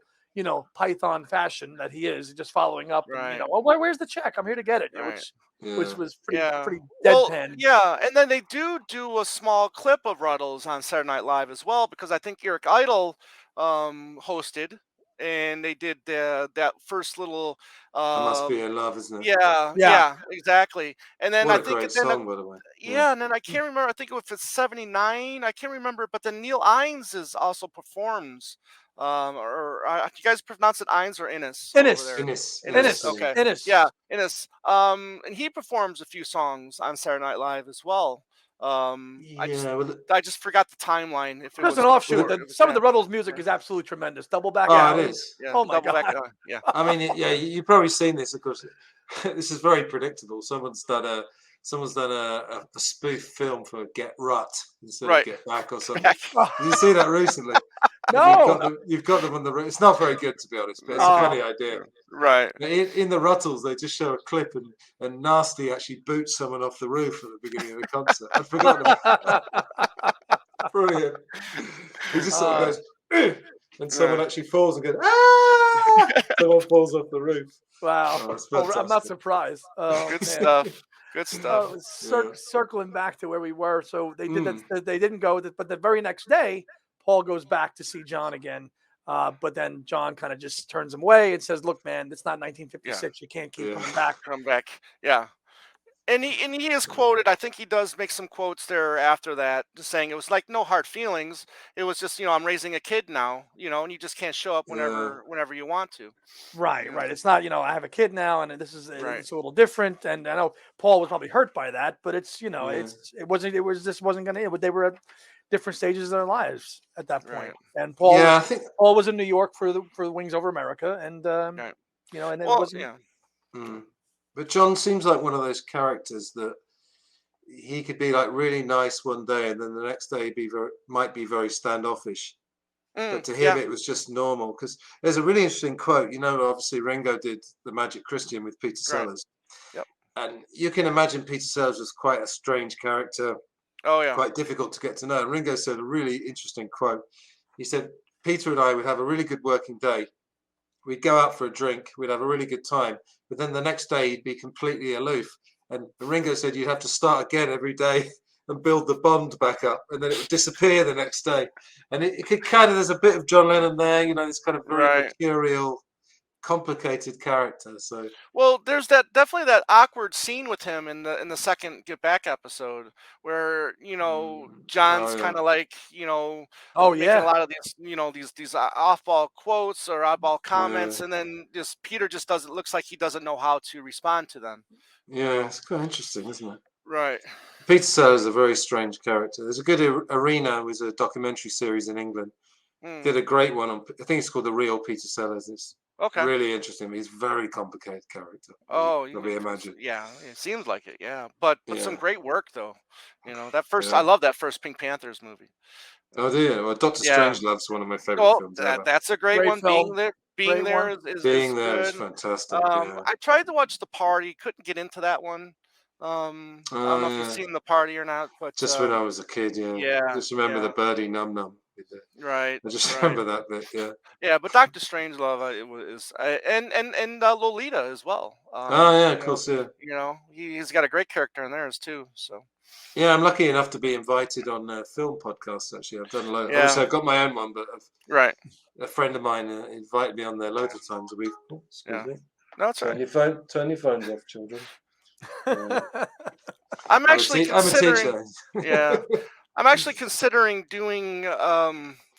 Python fashion that he is, just following up and, right, well, where's the check? I'm here to get it, right. which Yeah. was Yeah. pretty Well, deadpan. yeah, and then they do a small clip of Ruddles on Saturday Night Live as well, because I think Eric Idle hosted, and they did that first little I Must Be um in Love, isn't it? yeah, Yeah. yeah, exactly. And then What I a think great then song, by the way. Yeah. yeah, and then I can't remember. I think if it's 79, I can't remember. But then Neil Innes is also performs. You guys pronounce it Innes or Innes over Innis, there? Innis. Innes. Innis. Innis, Yeah. Okay. Innis. Yeah, Innes. And he performs a few songs on Saturday Night Live as well. Yeah. Well, I just forgot the timeline. If it Just was an offshoot. before, it was Some of the after. Ruddles music Yeah, is absolutely tremendous. Double Back oh, it Alley. is. yeah, Oh the my double back. God. Yeah, I mean, yeah, you've probably seen this, of course. This is very predictable. Someone's done a spoof film for Get Rut instead of right. Get Back or something. Back. Did you see that recently? And No. you've got them on the. It's not very good, to be honest, but it's a Oh. funny idea. Right. In the Ruttles, they just show a clip and Nasty actually boots someone off the roof at the beginning of the concert. I'd forgotten about brilliant. He just sort of Uh, goes, "Ugh," and someone Right. actually falls and goes, ah! Someone falls off the roof. Wow. Oh, it's Oh, I'm not fantastic. surprised. Oh, Good man. stuff. Good stuff. Yeah. Circling back to where we were. So they did Mm. that. They didn't go with it, but the very next day, Paul goes back to see John again. But then John kind of just turns him away and says, "Look, man, it's not 1956. You can't keep Yeah. coming back." Come back. Yeah. And he is quoted. I think he does make some quotes there after that, just saying it was like no hard feelings. It was just, I'm raising a kid now, and you just can't show up Yeah. whenever you want to. Right, Yeah. right. It's not, I have a kid now, and this is Right. it's a little different. And I know Paul was probably hurt by that, but it's, Yeah. it was just wasn't going to. They were at different stages of their lives at that point. Right. And Paul, Yeah, I think. Paul was in New York for the Wings Over America, and Right. and it Well, wasn't. yeah. Mm. But John seems like one of those characters that he could be like really nice one day, and then the next day might be very standoffish. But to him, Yeah. it was just normal. Because there's a really interesting quote. Obviously Ringo did the Magic Christian with Peter Right. Sellers, Yep. and you can imagine Peter Sellers was quite a strange character, Oh yeah. quite difficult to get to know. And Ringo said a really interesting quote. He said, "Peter and I would have a really good working day. We'd go out for a drink. We'd have a really good time. But then the next day, he'd be completely aloof." And Ringo said you'd have to start again every day and build the bond back up, and then it would disappear the next day. And it could there's a bit of John Lennon there, this kind of very Right. mercurial, complicated character. So Well, there's definitely that awkward scene with him in the second Get Back episode where John's oh yeah, kind of like Oh making a yeah, lot of these off-ball quotes or oddball yeah, comments, and then just Peter just doesn't looks like he doesn't know how to respond to them. yeah. It's quite interesting, isn't it? Right. Peter Sellers is a very strange character. There's a good Arena was a documentary series in England. Mm. Did a great one on. I think it's called The Real Peter Sellers. It's Okay. really interesting. He's a very complicated character. Oh, Probably imagine. yeah, it seems like it. Yeah, but some Yeah. great work though. That first, Yeah. I love that first Pink Panthers movie. Oh dear. Well, Doctor Yeah. Strangelove's one of my favorite Well, films ever. that's a great great one. film. Being Great there one. is Being there is good. fantastic. Yeah. I tried to watch The Party, couldn't get into that one. I don't know if you've yeah. seen The Party or not, but Just when I was a kid, yeah. yeah, Just remember yeah. the birdie num num. right, I just right. remember that bit. Yeah. Yeah, but Doctor Strangelove, it was, and Lolita as well. Oh yeah, of course, yeah. He's got a great character in theirs too. So Yeah, I'm lucky enough to be invited on film podcasts. Actually, I've done a load. Yeah. Obviously, I've got my own one, but right. a friend of mine invited me on there loads of times a week. Oh, excuse Yeah. me. No, it's all Turn right. your phone. Turn your phones off, children. I'm actually I'm a considering. teacher. Yeah. I'm actually considering doing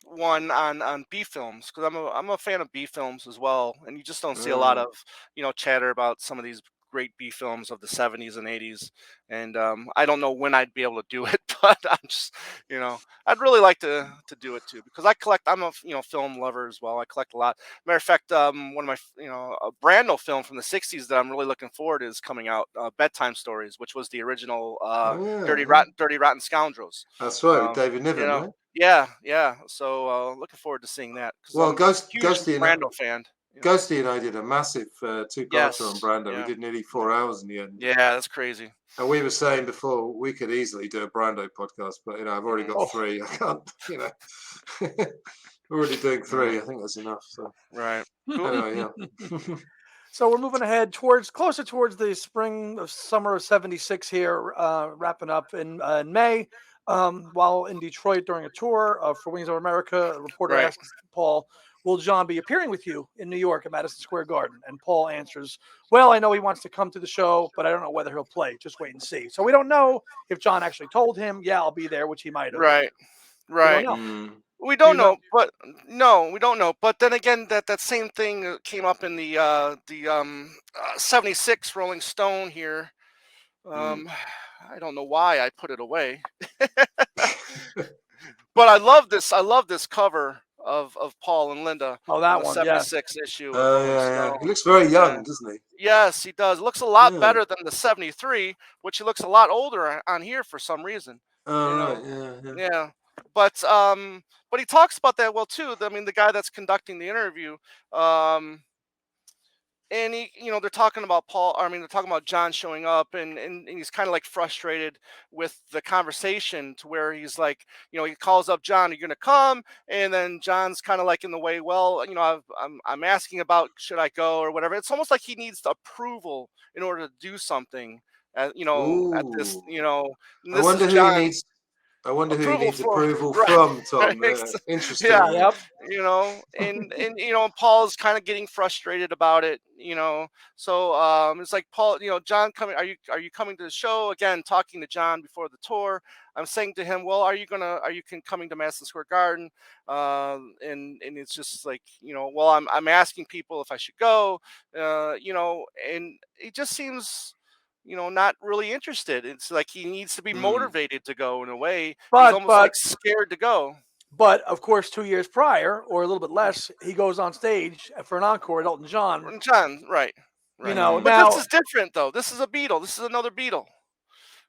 one on B films, because I'm a fan of B films as well, and you just don't see a lot Mm. of chatter about some of these great B films of the 70s and 80s. And I don't know when I'd be able to do it, but I'm just, I'd really like to do it too, because I collect. I'm a film lover as well. I collect a lot. Matter of fact, one of my a brand new film from the 60s that I'm really looking forward to is coming out, Bedtime Stories, which was the original Oh, yeah. Dirty Rotten Scoundrels. That's right, with Um, David you Niven, know, right? yeah, yeah. So looking forward to seeing that, because Well, I'm a huge Brando fan. Ghosty and I did a massive two-parter on Yes, Brando. We yeah, did nearly 4 hours in the end. yeah. That's crazy. And we were saying before we could easily do a Brando podcast, but I've already got Oh. 3. I can't, we're already doing 3. Yeah. I think that's enough. So Right. Cool. anyway, yeah. So we're moving ahead closer towards the summer of '76 here, wrapping up in May. While in Detroit during a tour for Wings of America, a reporter Right. asks Paul, "Will John be appearing with you in New York at Madison Square Garden?" And Paul answers, "Well, I know he wants to come to the show, but I don't know whether he'll play. Just wait and see." So we don't know if John actually told him, "Yeah, I'll be there," which he might have. Right. We don't Right. know. Mm. We Do you don't know? know, but no, we don't know. But then again, that same thing came up in the 76 Rolling Stone here. Mm. I don't know why I put it away. But I love this. I love this cover of Paul and Linda Oh, on that the one, yes. 76 issue of Oh Rolling yeah, yeah. He Stone. looks very Yeah. young, doesn't he? Yes, he does. Looks a lot Yeah. better than the 73, which he looks a lot older on here for some reason. Oh You right, know. yeah, yeah. Yeah. But he talks about that well too. I mean, the guy that's conducting the interview, um, and they're talking about Paul. I mean, they're talking about John showing up, and he's kind of like frustrated with the conversation, to where he's like, he calls up John, "Are you gonna come?" And then John's kind of like in the way, "Well, I'm asking about, should I go or whatever." It's almost like he needs approval in order to do something. At this, Ooh. and I this is wonder who he John. needs. I wonder who he Approval needs for approval right, from, right, Tom. yeah, Interesting. Yep. and Paul's kind of getting frustrated about it, so it's like, Paul, John, coming, are you coming to the show again? Talking to John before the tour, I'm saying to him, well, are you coming to Madison Square Garden? And it's just like, well, I'm asking people if I should go, and it just seems, not really interested. It's like he needs to be Mm. motivated to go in a way. He's But almost like but scared to go. But of course, 2 years prior, or a little bit less, he goes on stage for an encore at Elton John. John, right, right. Mm. But this Now, is different, though. This is a Beatle. This is another Beatle.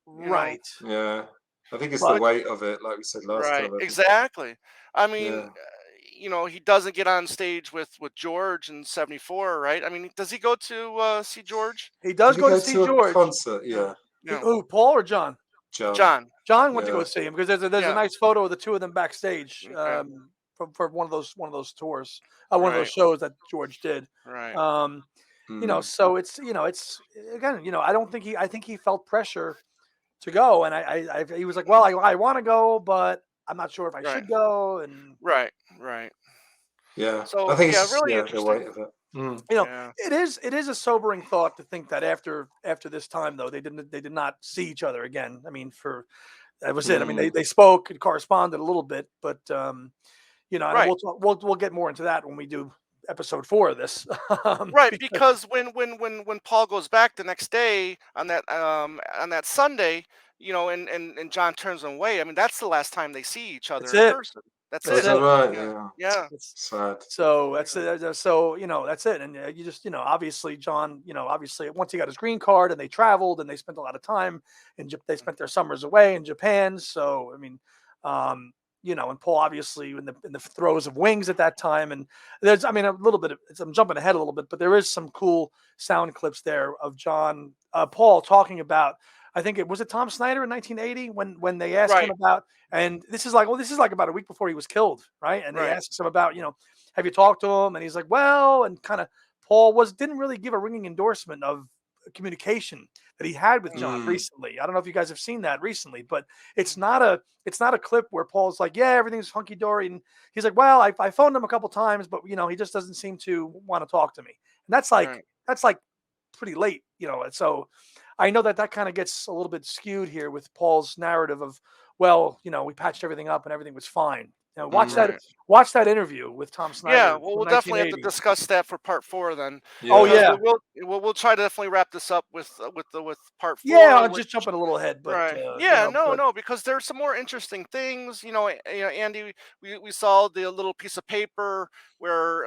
You know, right? Yeah. I think it's the But which weight of it, like we said last right, time. I think. exactly. I mean, Yeah. he doesn't get on stage with George in '74, right? I mean, does he go to see George? he Did does he go to go see to a George. concert? Yeah, Yeah, yeah. Who, Paul or John? John. John. John went to go Yeah. see him because there's a Yeah. nice photo of the two of them backstage Okay. for one of those tours, one of those Right. shows that George did. Right. Um, Mm. so it's again, I think he felt pressure to go, and he was like, well, I want to go, but I'm not sure if I Right. should go, and Right. Right. Yeah. I So think yeah, it's really the weight interesting. of it. Mm. Yeah. it is a sobering thought to think that after this time, though, they did not see each other again. I mean, for that was it. I mean, Mm. they spoke and corresponded a little bit, but and Right. we'll get more into that when we do episode 4 of this. Right, Because because when Paul goes back the next day on that Sunday, and John turns him away. I mean, that's the last time they see each that's other in it. person. That's Oh, That's is it. that it. right? Yeah. Yeah. Yeah. It's, Sad. so that's it. So that's it. And you just obviously John, obviously once he got his green card and they traveled and they spent a lot of time they spent their summers away in Japan. So I mean, and Paul obviously in the throes of Wings at that time. And there's, I mean, a little bit of, I'm jumping ahead a little bit, but there is some cool sound clips there of Paul talking about, I think it was Tom Snyder in 1980 when they asked him Right. about, and this is like about a week before he was killed, right? And they Right. asked him about, have you talked to him? And he's like, well, and kind of Paul didn't really give a ringing endorsement of communication that he had with John Mm. recently. I don't know if you guys have seen that recently, but it's not a clip where Paul's like, yeah, everything's hunky dory, and he's like, well, I phoned him a couple times, but he just doesn't seem to want to talk to me, and Right. that's like pretty late, and so I know that kind of gets a little bit skewed here with Paul's narrative of, well, we patched everything up and everything was fine. Now, watch that. Right. Watch that interview with Tom Snyder Yeah, well, from we'll definitely have to 1980. discuss that for part 4 then, Oh because yeah, we'll try to definitely wrap this up with part yeah. 4, I'm which just jumping a little ahead, but right. Yeah, no, but no, because there's some more interesting things. Andy, we saw the little piece of paper where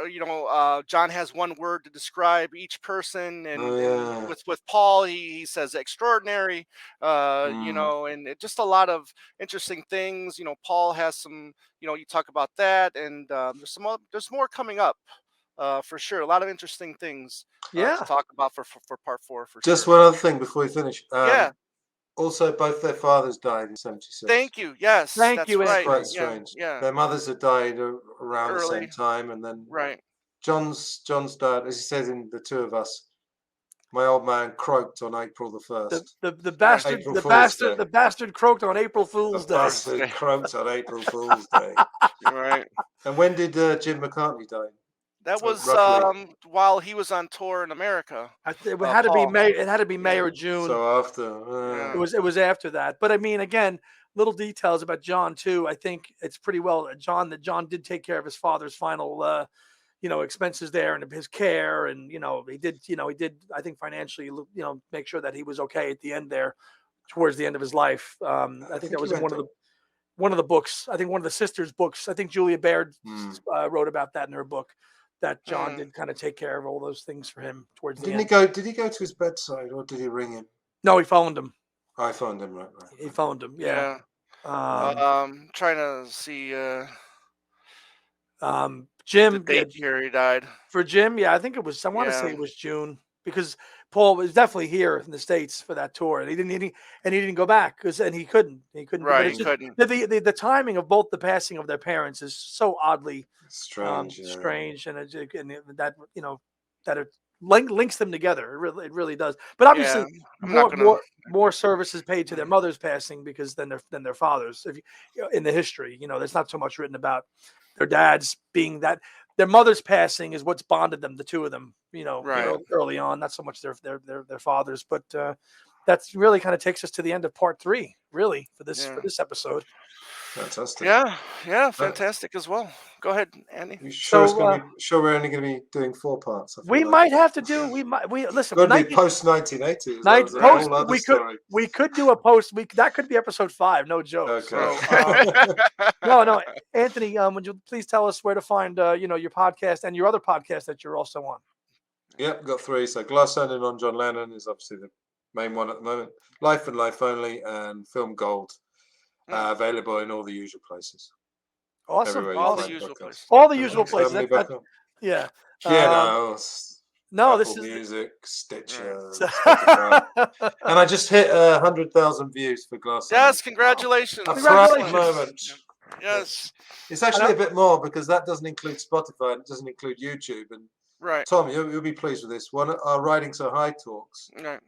John has one word to describe each person, Oh and yeah. with Paul he says extraordinary, Mm. and just a lot of interesting things. Paul has some. You talk about that, and there's more coming up, for sure. A lot of interesting things to yeah, talk about for part 4 for Just sure. one other thing before we finish. Yeah. Also, both their fathers died in '76. Thank you. Yes, thank that's you, It's right. quite Anthony. Yeah, strange. yeah. Their mothers had died around the same Early, time, and then right. John's dad, as he says in The Two of Us, my old man croaked on April the The, 1st. the the Yeah. bastard April the Fool's bastard Day. the bastard croaked on April The Fool's Day. bastard croaked on April Fool's Day. You're right. And when did Jim McCartney die? That was Roughly. while he was on tour in America. It had to be Paul. May. It had to be May Yeah. or June. So after. Yeah. It was after that. But I mean, again, little details about John too. I think it's pretty well John that John did take care of his father's final expenses there and his care, and he did I think financially make sure that he was okay at the end there, towards the end of his life. I think that was in one of the books. I think one of the sisters' books. I think Julia Baird wrote about that in her book, that John did kind of take care of all those things for him towards the end. Did he go to his bedside, or did he ring him? No, he phoned him. I phoned him, right. He phoned him. Yeah. Trying to see Jim the date here he died. for Jim. Yeah, I think it was. I want to say it was June, because Paul was definitely here in the States for that tour, and he didn't go back and he couldn't. Right, It's he just, couldn't. the timing of both the passing of their parents is so oddly Strange. strange, and that that it links them together. It really does. But obviously, I'm not gonna. more service is paid to their mother's passing because than their fathers. If in the history, there's not so much written about their dads being that. Their mother's passing is what's bonded them, the two of them, Right. early on. Not so much their fathers, but that's really kind of takes us to the end of part 3, really, for this episode. Fantastic. Yeah, fantastic as well. Go ahead, Andy. You sure So, sure we're only going to be doing 4 parts? We might have to do. Listen. Could be post 1980. We could do a post. That could be episode 5. No joke. Okay. So, no, Anthony, would you please tell us where to find your podcast and your other podcast that you're also on? Yep, got 3. So Glass Onion on John Lennon is obviously the main one at the moment. Life and Life Only and Film Gold, available in all the usual places. Awesome. All the usual places. All the usual places. Yeah. No, this is Music, Stitcher, Right. and I just hit 100,000 views for Glass. Yes, congratulations. A proud moment. Yes. It's actually a bit more because that doesn't include Spotify and it doesn't include YouTube. And Right. Tom, you'll be pleased with this. One, our Riding So High talks. Right.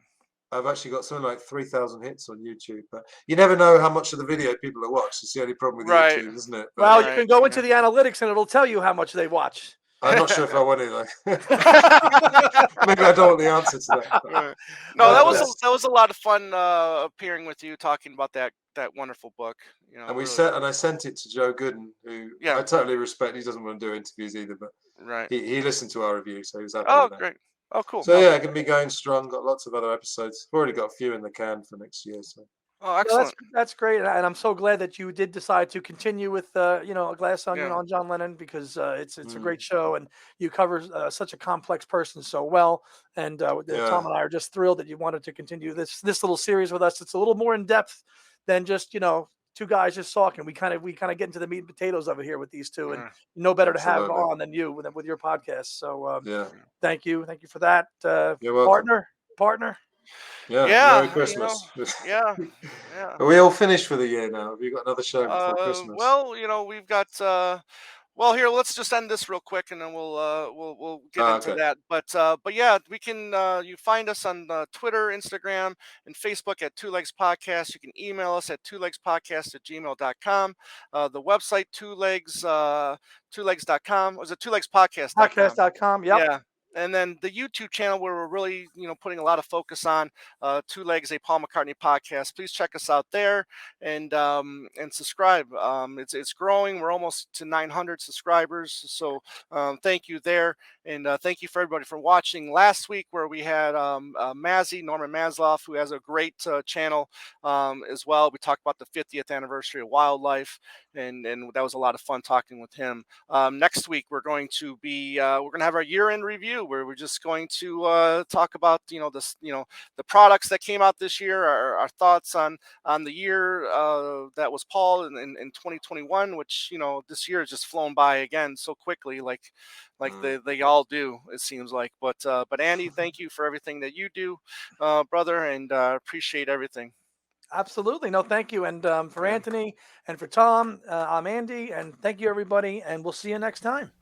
I've actually got something like 3,000 hits on YouTube, but you never know how much of the video people have watched. It's the only problem with YouTube, isn't it? But, well, you can go into the analytics and it'll tell you how much they watch. I'm not sure if I want to though. Maybe I don't want the answer to that. Right. No, that was a lot of fun appearing with you, talking about that wonderful book. And I sent it to Joe Gooden, who I totally respect. He doesn't want to do interviews either, but he listened to our review, so he was happy with that. Great. Oh, cool. So yeah, it can be going strong. Got lots of other episodes. We've already got a few in the can for next year. So. Oh, excellent. That's great, and I'm so glad that you did decide to continue with A Glass Onion on John Lennon, because it's a great show, and you cover such a complex person so well. And Tom and I are just thrilled that you wanted to continue this little series with us. It's a little more in depth than just two guys just talking. We kind of get into the meat and potatoes of it here with these two, and no better to have on than you with your podcast. So thank you for that, You're welcome. partner. Yeah. Merry Christmas. Are we all finished for the year now? Have you got another show before Christmas? Well, we've got. Well, here, let's just end this real quick, and then we'll get into that. But yeah, we can. You find us on Twitter, Instagram, and Facebook at Two Legs Podcast. You can email us at twolegspodcast@gmail.com. The website twolegs.com. Was it twolegspodcast.com? Podcast.com. Yep. Yeah. And then the YouTube channel where we're really, putting a lot of focus on Two Legs, a Paul McCartney podcast. Please check us out there and subscribe. It's growing. We're almost to 900 subscribers. So thank you there, and thank you for everybody for watching last week where we had Norman Maslow, who has a great channel as well. We talked about the 50th anniversary of wildlife, and that was a lot of fun talking with him. Next week we're going to have our year-end review where we're just going to talk about the products that came out this year, our thoughts on the year that was Paul in 2021, which this year has just flown by again so quickly, like they all do, it seems like. But Andy, thank you for everything that you do, brother, and appreciate everything. Absolutely. No, thank you. And for Yeah. Anthony and for Tom, I'm Andy, and thank you, everybody. And we'll see you next time.